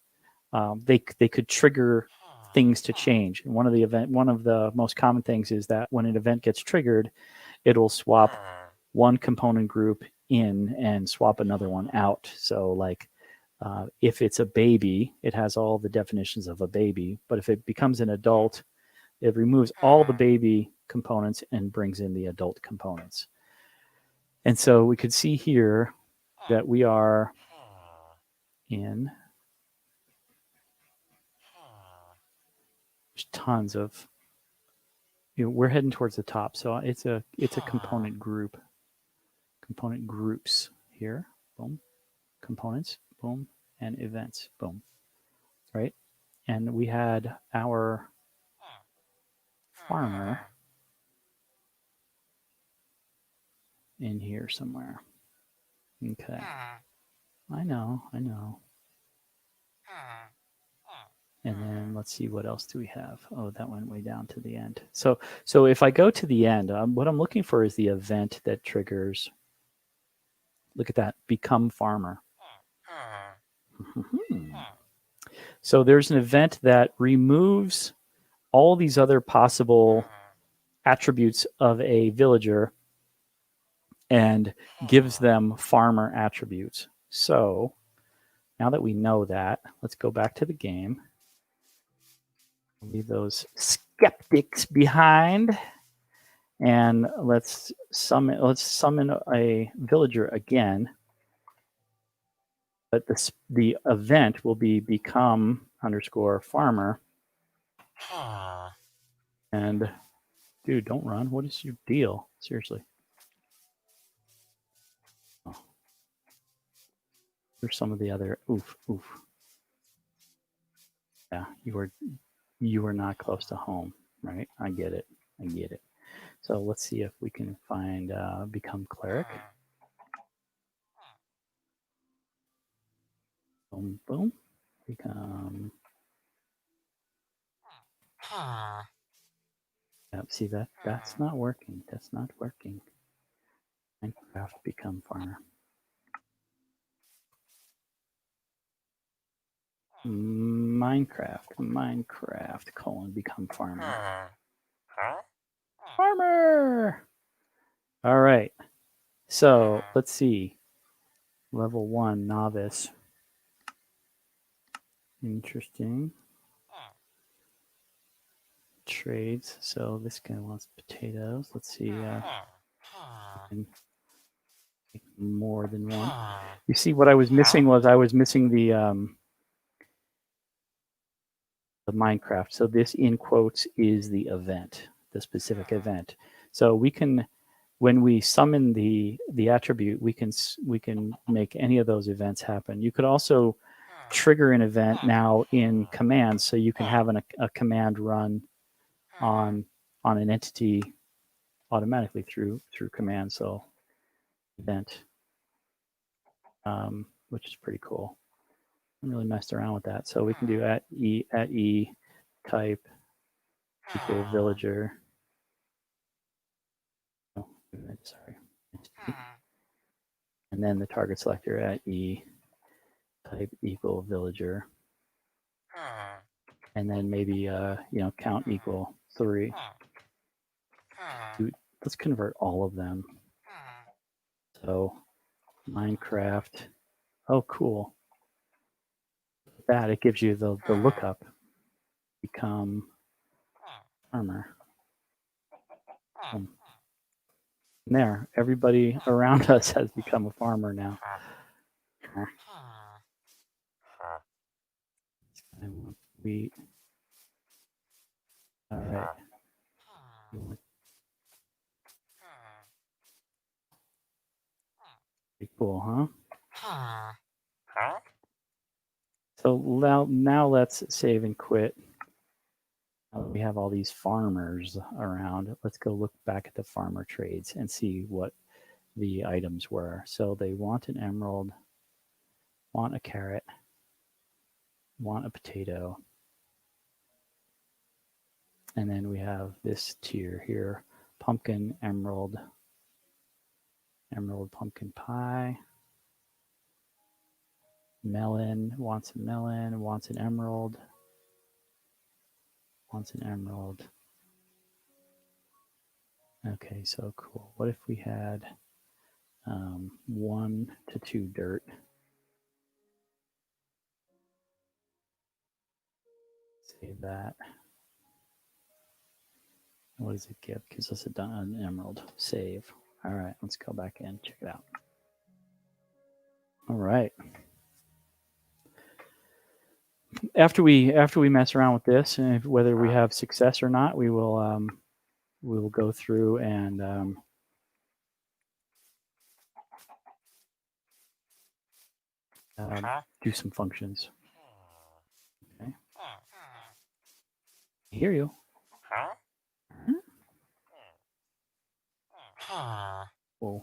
they could trigger things to change. And one of the most common things is that when an event gets triggered, it'll swap one component group in and swap another one out. So like if it's a baby, it has all the definitions of a baby, but if it becomes an adult, it removes all the baby components and brings in the adult components. And so we could see here that we are in tons of, we're heading towards the top. So it's a component group, component groups here, boom, components, boom, and events, boom, right? And we had our farmer in here somewhere. Okay. I know. And then let's see, what else do we have? Oh, that went way down to the end. So if I go to the end, what I'm looking for is the event that triggers. Look at that, become farmer. So there's an event that removes all these other possible attributes of a villager and gives them farmer attributes. So now that we know that, let's go back to the game. Leave those skeptics behind, and let's summon a villager again. But the event will be become _ farmer. And dude, don't run. What is your deal? Seriously. Oh. Here's some of the other oof. Yeah, you were not close to home, right? I get it. So let's see if we can find become cleric. Boom, boom. Become. Yep, see that's not working. That's not working. Minecraft become farmer. Minecraft colon become farmer. Farmer. All right. So let's see. Level 1 novice. Interesting. Trades. So this guy wants potatoes. Let's see. More than one. You see, what I was missing was the Minecraft. So this in quotes is the event, the specific event. So we can, when we summon the attribute, we can make any of those events happen. You could also trigger an event now in commands, so you can have a command run on an entity automatically through command. So event, which is pretty cool. I really messed around with that. So we can do at e type equal villager. Oh, sorry. And then the target selector at e type equal villager. And then maybe count equal 3. Let's convert all of them. So Minecraft. Oh, cool. That it gives you the lookup. Become farmer. And there, everybody around us has become a farmer now. Wheat. All right. Pretty cool, huh? So now let's save and quit. Now that we have all these farmers around, let's go look back at the farmer trades and see what the items were. So they want an emerald, want a carrot, want a potato. And then we have this tier here, pumpkin, emerald, pumpkin pie. Melon, wants a melon, wants an emerald, wants an emerald. Okay, so cool. What if we had 1 to 2 dirt? Save that. What does it give? Gives us an emerald. Save. All right, let's go back in, check it out. All right. After we mess around with this, and whether we have success or not, we will go through and do some functions. Okay. I hear you. Whoa.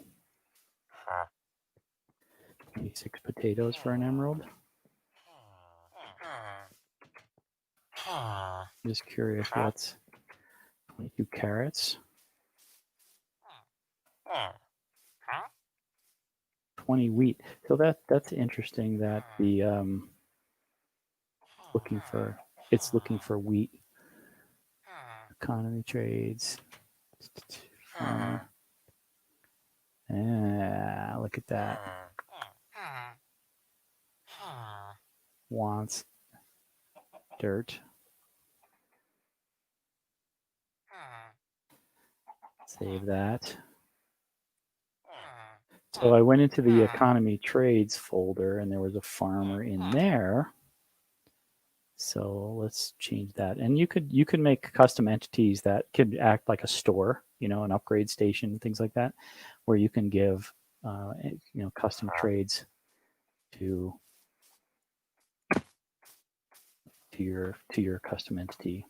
6 potatoes for an emerald. I'm just curious, what's 22 carrots? 20 wheat. So that's interesting that the it's looking for wheat. Economy trades. Farmer. Look at that. Wants dirt. Save that. So I went into the economy trades folder and there was a farmer in there. So let's change that. And you could make custom entities that could act like a store, an upgrade station, things like that, where you can give custom trades to your custom entity.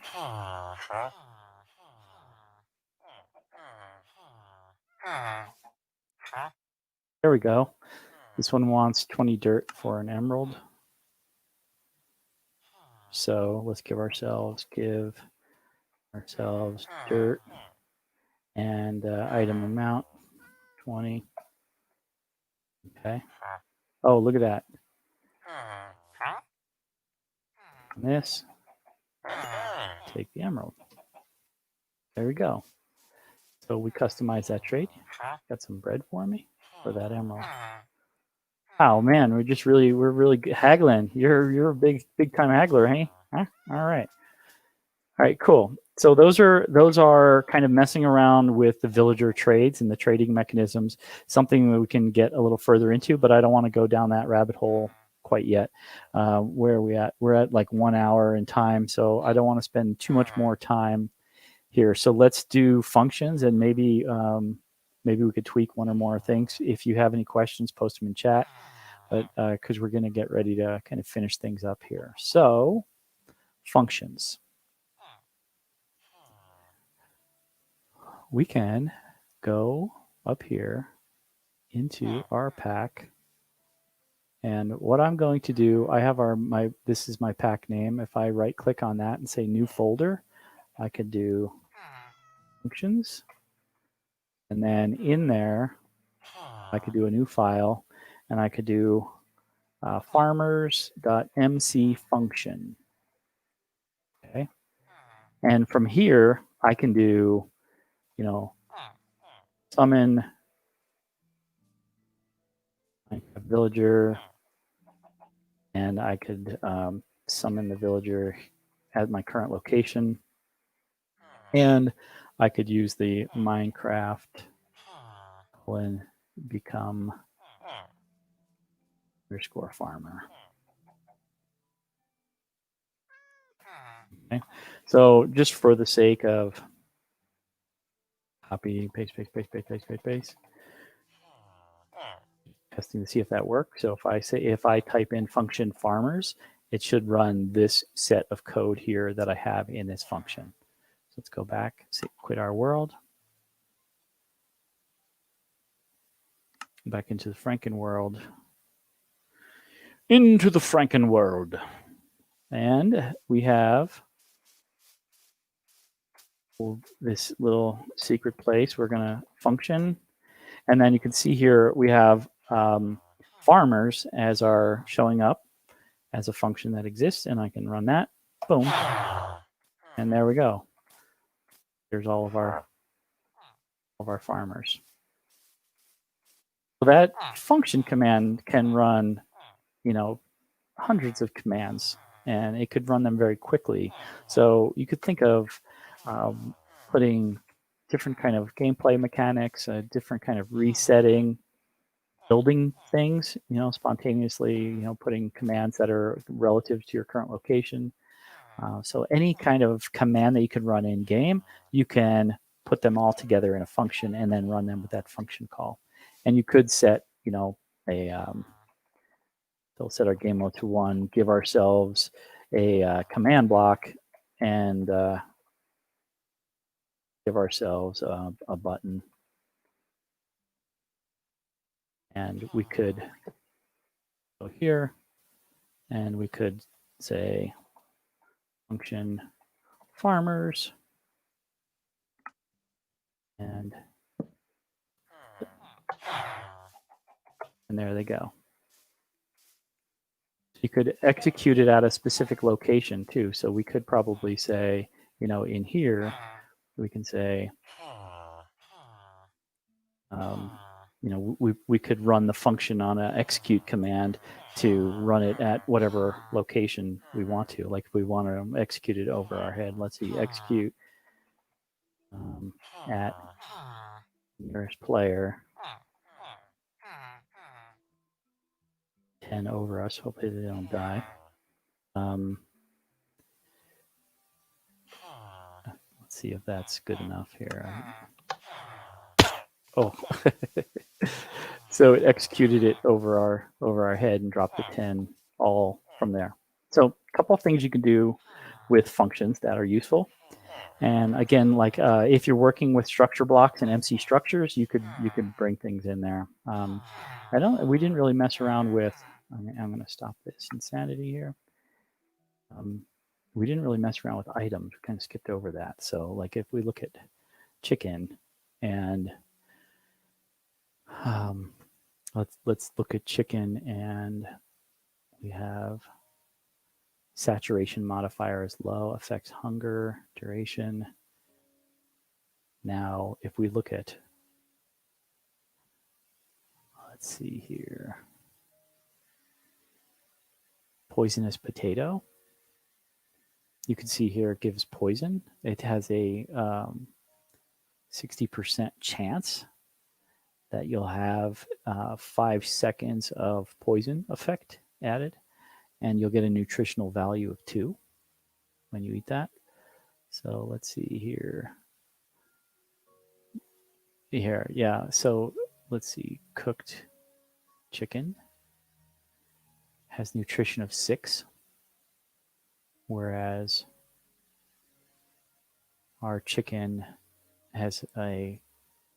There we go. This one wants 20 dirt for an emerald. So let's give ourselves dirt and item amount 20. Okay. Oh, look at that. This. Take the emerald. There we go. So we customize that trait. Got some bread for me for that emerald. Oh man, we're really haggling. You're a big time haggler, hey? Huh? All right, cool. So those are kind of messing around with the villager trades and the trading mechanisms. Something that we can get a little further into, but I don't want to go down that rabbit hole quite yet. Where are we at? We're at like 1 hour in time, so I don't want to spend too much more time here. So let's do functions, and maybe we could tweak one or more things. If you have any questions, post them in chat. But because we're going to get ready to kind of finish things up here. So functions. We can go up here into our pack. And what I'm going to do, I have this is my pack name. If I right click on that and say new folder, I could do functions. And then in there, I could do a new file, and I could do farmers.mc function. Okay. And from here, I can do, summon a villager, and I could summon the villager at my current location. And I could use the Minecraft colon become underscore farmer. Okay. So just for the sake of copy, paste, testing to see if that works. So if I type in function farmers, it should run this set of code here that I have in this function. So let's go back, quit our world. Back into the Franken world. Into the Franken world. And we have this little secret place. We're going to function. And then you can see here we have farmers as are showing up as a function that exists. And I can run that. Boom. And there we go. There's all of our farmers. So that function command can run, hundreds of commands, and it could run them very quickly. So you could think of putting different kind of gameplay mechanics, different kind of resetting, building things, spontaneously, putting commands that are relative to your current location. So any kind of command that you can run in game, you can put them all together in a function and then run them with that function call. And you could set, so set our game mode to 1, give ourselves a command block, and give ourselves a button. And we could go here, and we could say function farmers, and there they go. You could execute it at a specific location too. So we could probably say, in here, we can say, we could run the function on an execute command to run it at whatever location we want to. Like if we want to execute it over our head, let's see, execute at nearest player 10 over us. Hopefully they don't die. Let's see if that's good enough here. Oh, so it executed it over our head and dropped the 10 all from there. So a couple of things you can do with functions that are useful. And again, like if you're working with structure blocks and MC structures, you could bring things in there. We didn't really mess around with. I'm going to stop this insanity here. we didn't really mess around with items. We kind of skipped over that. So like if we look at chicken and let's look at chicken, and we have saturation modifier is low, affects hunger, duration. Now, if we look at, let's see here, poisonous potato, you can see here it gives poison. It has a 60% chance that you'll have 5 seconds of poison effect added, and you'll get a nutritional value of 2 when you eat that. So let's see here. Here, yeah. So let's see. Cooked chicken has nutrition of 6, whereas our chicken has a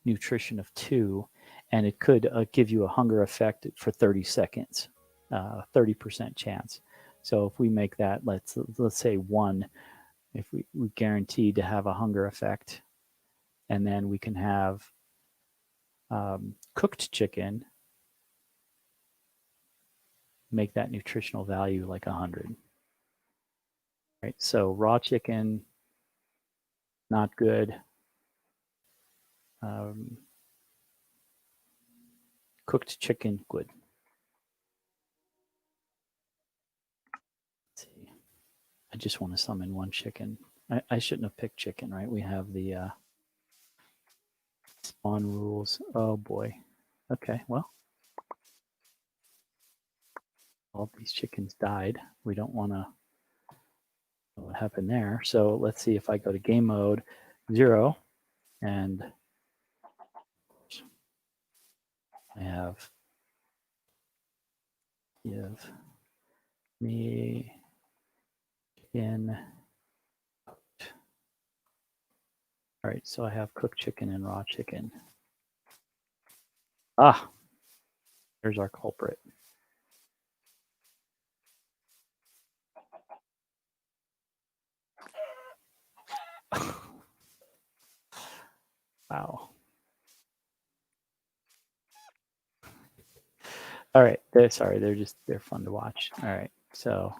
nutrition of 2, and it could give you a hunger effect for 30 seconds, 30% chance. So if we make that, let's say 1, if we guaranteed to have a hunger effect, and then we can have cooked chicken, make that nutritional value like 100. Right. So raw chicken, not good. Cooked chicken, good. Let's see. I just want to summon 1 chicken. I shouldn't have picked chicken, right? We have the spawn rules. Oh boy. Okay, well, all these chickens died. We don't want to know what happened there. So let's see if I go to game mode 0, and I have give me in. All right, so I have cooked chicken and raw chicken. Ah, there's our culprit. Wow. All right, they're fun to watch. All right, so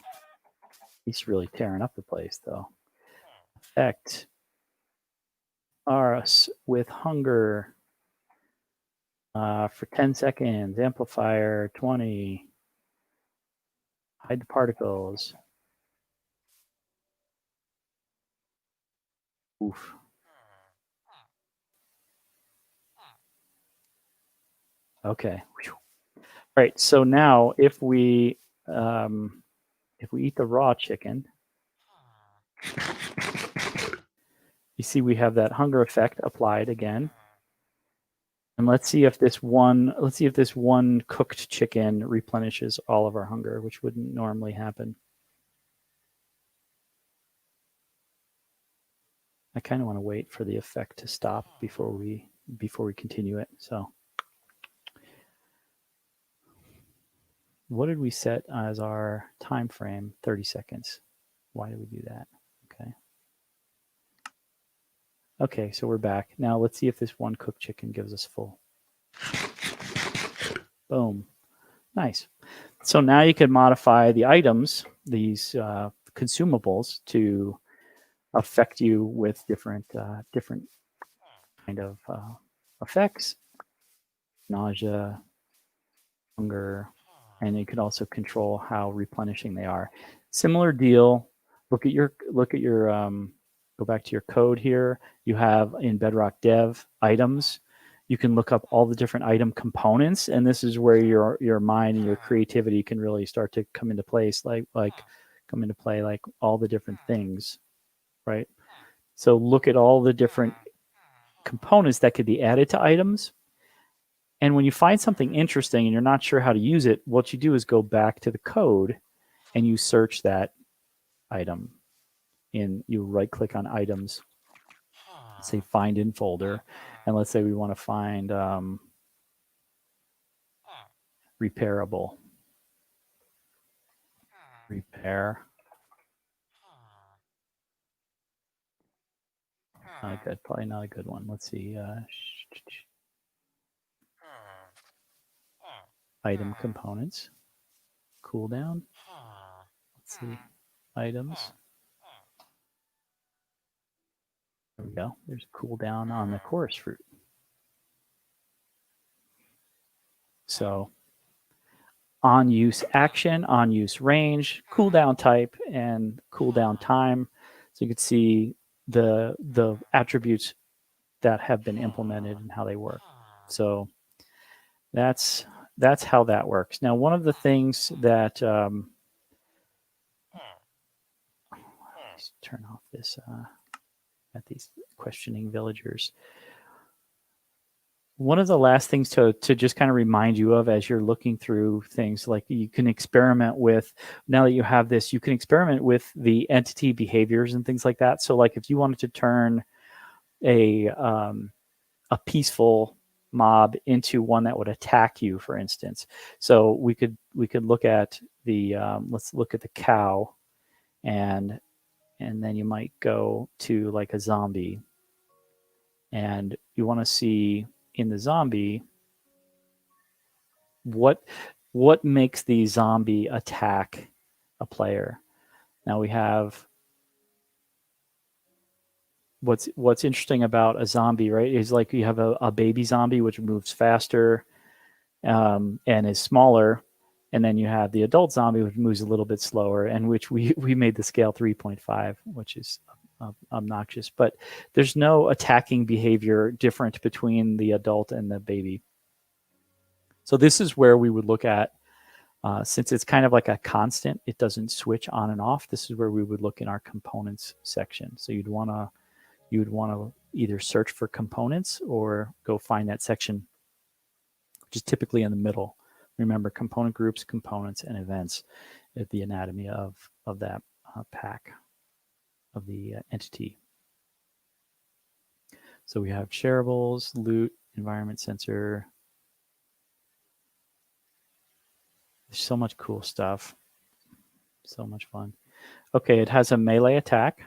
he's really tearing up the place though. Effect Aras with hunger for 10 seconds. Amplifier 20. Hide the particles. Oof. Okay. All right. So now, if we eat the raw chicken, you see we have that hunger effect applied again. And let's see if this one cooked chicken replenishes all of our hunger, which wouldn't normally happen. I kind of want to wait for the effect to stop before we continue it. So what did we set as our time frame? 30 seconds. Why did we do that? Okay. Okay, so we're back. Now let's see if this 1 cooked chicken gives us full. Boom. Nice. So now you can modify the items, these consumables, to affect you with different kind of effects, nausea, hunger, and you can also control how replenishing they are. Similar deal. Look at your go back to your code here. You have in Bedrock Dev items. You can look up all the different item components, and this is where your mind and your creativity can really start to come into place, like come into play, like all the different things, right? So look at all the different components that could be added to items. And when you find something interesting and you're not sure how to use it, what you do is go back to the code and you search that item. You right click on items, say find in folder, and let's say we want to find repairable. Repair. Not good. Probably not a good one. Let's see. Item components. Cooldown. Let's see. Items. There we go. There's a cooldown on the chorus fruit. So on use action, on use range, cooldown type, and cooldown time. So you can see the attributes that have been implemented and how they work. So that's how that works. Now, one of the things that let's turn off this at these questioning villagers. One of the last things to just kind of remind you of as you're looking through things, like you can experiment with, now that you have this, you can experiment with the entity behaviors and things like that. So like if you wanted to turn a peaceful mob into one that would attack you, for instance. So we could look at the let's look at the cow, and then you might go to like a zombie, and you want to see in the zombie what makes the zombie attack a player. Now we have what's interesting about a zombie, right? Is like you have a baby zombie which moves faster and is smaller, and then you have the adult zombie which moves a little bit slower, and which we made the scale 3.5, which is obnoxious. But there's no attacking behavior different between the adult and the baby. So this is where we would look at, since it's kind of like a constant, it doesn't switch on and off. This is where we would look in our components section. So you would want to either search for components or go find that section, which is typically in the middle. Remember, component groups, components, and events at the anatomy of that pack of the entity. So we have shareables, loot, environment sensor. There's so much cool stuff. So much fun. Okay, it has a melee attack.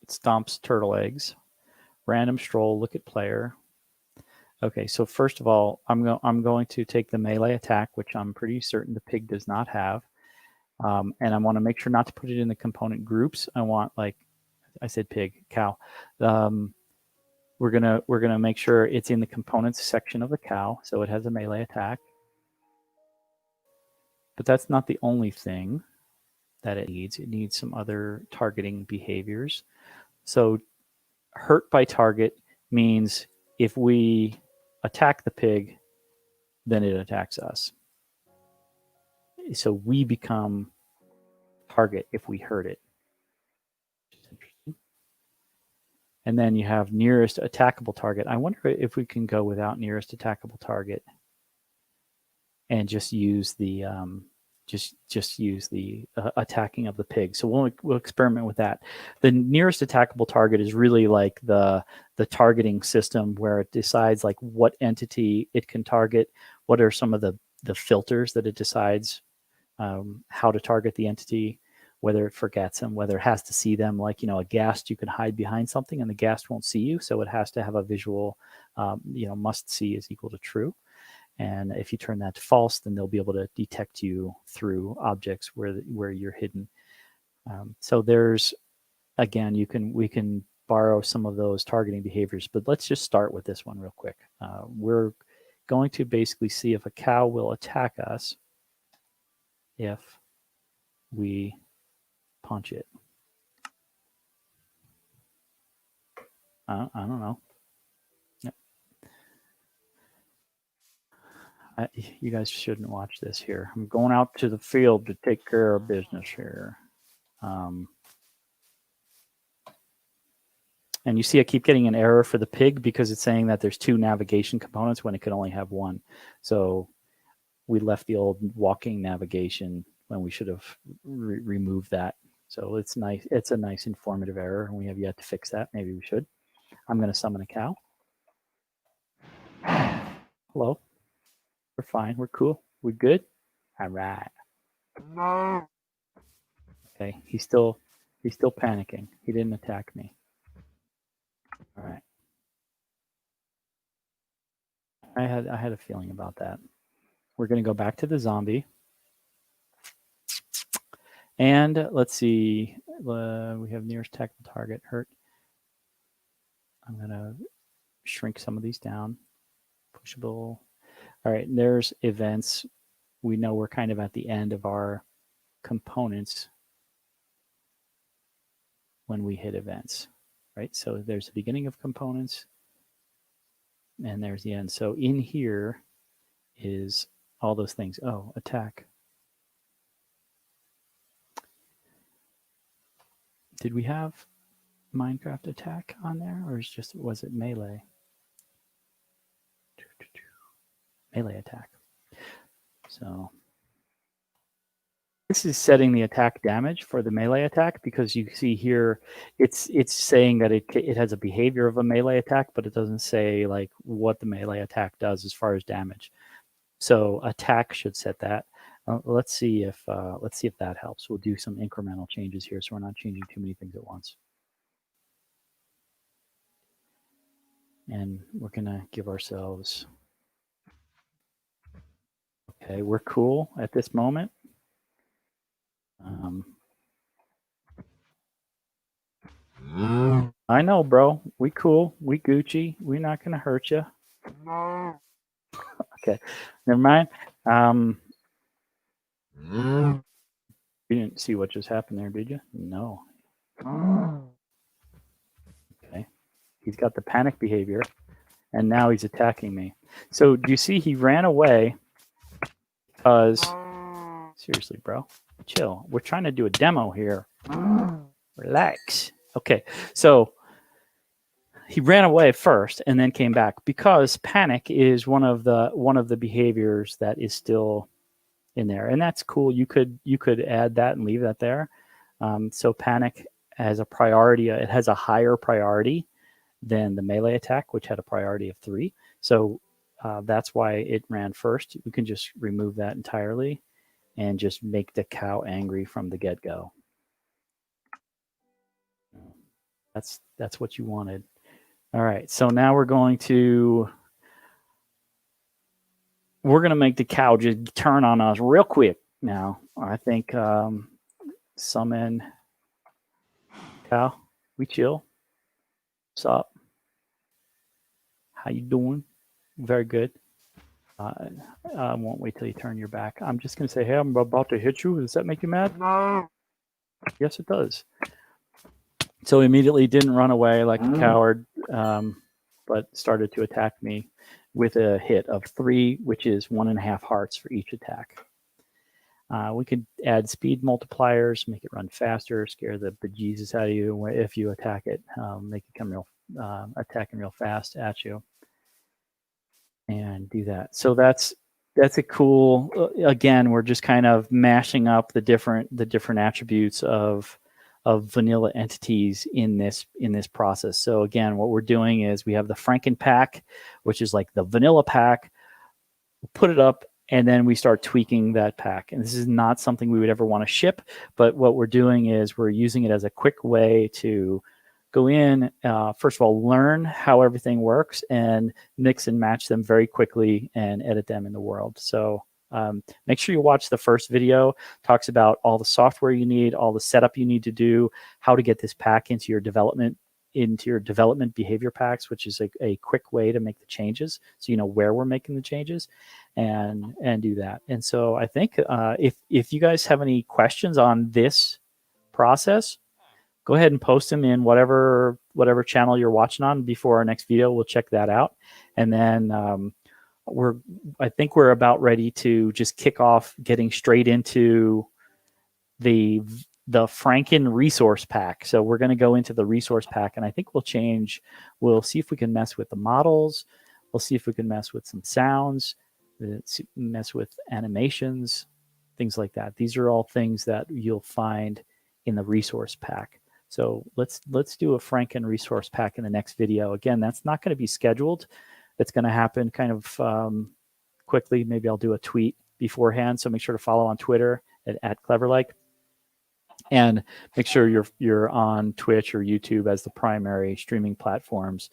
It stomps turtle eggs. Random stroll, look at player. Okay, so first of all, I'm going to take the melee attack, which I'm pretty certain the pig does not have. And I want to make sure not to put it in the component groups. I want, like I said, pig, cow. We're gonna make sure it's in the components section of the cow, so it has a melee attack. But that's not the only thing that it needs. It needs some other targeting behaviors. So hurt by target means if we attack the pig, then it attacks us. So we become target if we hurt it. And then you have nearest attackable target. I wonder if we can go without nearest attackable target and just use the attacking of the pig. So we'll experiment with that. The nearest attackable target is really like the targeting system where it decides like what entity it can target, what are some of the filters that it decides how to target the entity, whether it forgets them, whether it has to see them. Like, a ghast, you can hide behind something and the ghast won't see you, so it has to have a visual, must see is equal to true. And if you turn that to false, then they'll be able to detect you through objects where you're hidden. So there's, again, we can borrow some of those targeting behaviors, but let's just start with this one real quick. We're going to basically see if a cow will attack us if we punch it. I don't know. You guys shouldn't watch this here. I'm going out to the field to take care of business here. And you see I keep getting an error for the pig because it's saying that there's 2 navigation components when it could only have 1. So we left the old walking navigation when we should have removed that. So it's nice. It's a nice informative error, and we have yet to fix that. Maybe we should. I'm going to summon a cow. Hello. We're fine. We're cool. We're good. All right. No. Okay. He's still He's still panicking. He didn't attack me. All right. I had a feeling about that. We're going to go back to the zombie. And let's see. We have nearest tactical target hurt. I'm going to shrink some of these down. Pushable. All right. There's events. We know we're kind of at the end of our components when we hit events, right? So there's the beginning of components and there's the end. So in here is all those things. Oh, attack. Did we have Minecraft attack on there, or was it melee? Melee attack. So this is setting the attack damage for the melee attack, because you see here it's saying that it has a behavior of a melee attack, but it doesn't say like what the melee attack does as far as damage. So attack should set that. Let's see if that helps. We'll do some incremental changes here, so we're not changing too many things at once. And we're gonna give ourselves. Okay, we're cool at this moment. I know, bro. We cool. We Gucci. We're not gonna hurt you. Okay, never mind. You didn't see what just happened there, did you? No. Okay. He's got the panic behavior, and now he's attacking me. So do you see he ran away because... Seriously, bro. Chill. We're trying to do a demo here. Relax. Okay, so he ran away first and then came back because panic is one of the behaviors that is still in there, and that's cool. You could add that and leave that there. So panic has a priority. It has a higher priority than the melee attack, which had a priority of 3. So that's why it ran first. We can just remove that entirely and just make the cow angry from the get-go. That's what you wanted. All right, so now we're going to make the cow just turn on us real quick. Now, I think summon cow. We chill. What's up? How you doing? Very good. I won't wait till you turn your back. I'm just going to say, hey, I'm about to hit you. Does that make you mad? No. Yes, it does. So immediately didn't run away like a coward, but started to attack me with a hit of 3, which is 1.5 hearts for each attack. We could add speed multipliers, make it run faster, scare the bejesus out of you if you attack it, make it come attacking real fast at you, and do that. So that's a cool. Again, we're just kind of mashing up the different attributes of vanilla entities in this process. So again, what we're doing is we have the Franken pack, which is like the vanilla pack. We'll put it up, and then we start tweaking that pack. And this is not something we would ever want to ship, but what we're doing is we're using it as a quick way to go in, first of all, learn how everything works and mix and match them very quickly and edit them in the world. So make sure you watch the first video. Talks about all the software you need, all the setup you need to do, how to get this pack into your development behavior packs, which is a quick way to make the changes, so you know where we're making the changes, and do that. And so I think if you guys have any questions on this process, go ahead and post them in whatever channel you're watching on before our next video. We'll check that out, and then I think we're about ready to just kick off, getting straight into the Franken resource pack. So we're going to go into the resource pack, and I think we'll see if we can mess with the models. We'll see if we can mess with some sounds, mess with animations, things like that. These are all things that you'll find in the resource pack. So let's do a Franken resource pack in the next video. Again, that's not going to be scheduled. It's going to happen kind of quickly. Maybe I'll do a tweet beforehand. So make sure to follow on Twitter at Cleverlike. And make sure you're on Twitch or YouTube as the primary streaming platforms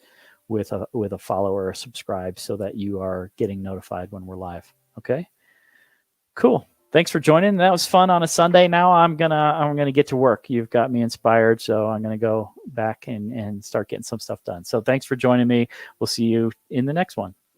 with a follow or a subscribe so that you are getting notified when we're live. Okay. Cool. Thanks for joining. That was fun on a Sunday. Now I'm gonna get to work. You've got me inspired, so I'm gonna go back and start getting some stuff done. So thanks for joining me. We'll see you in the next one.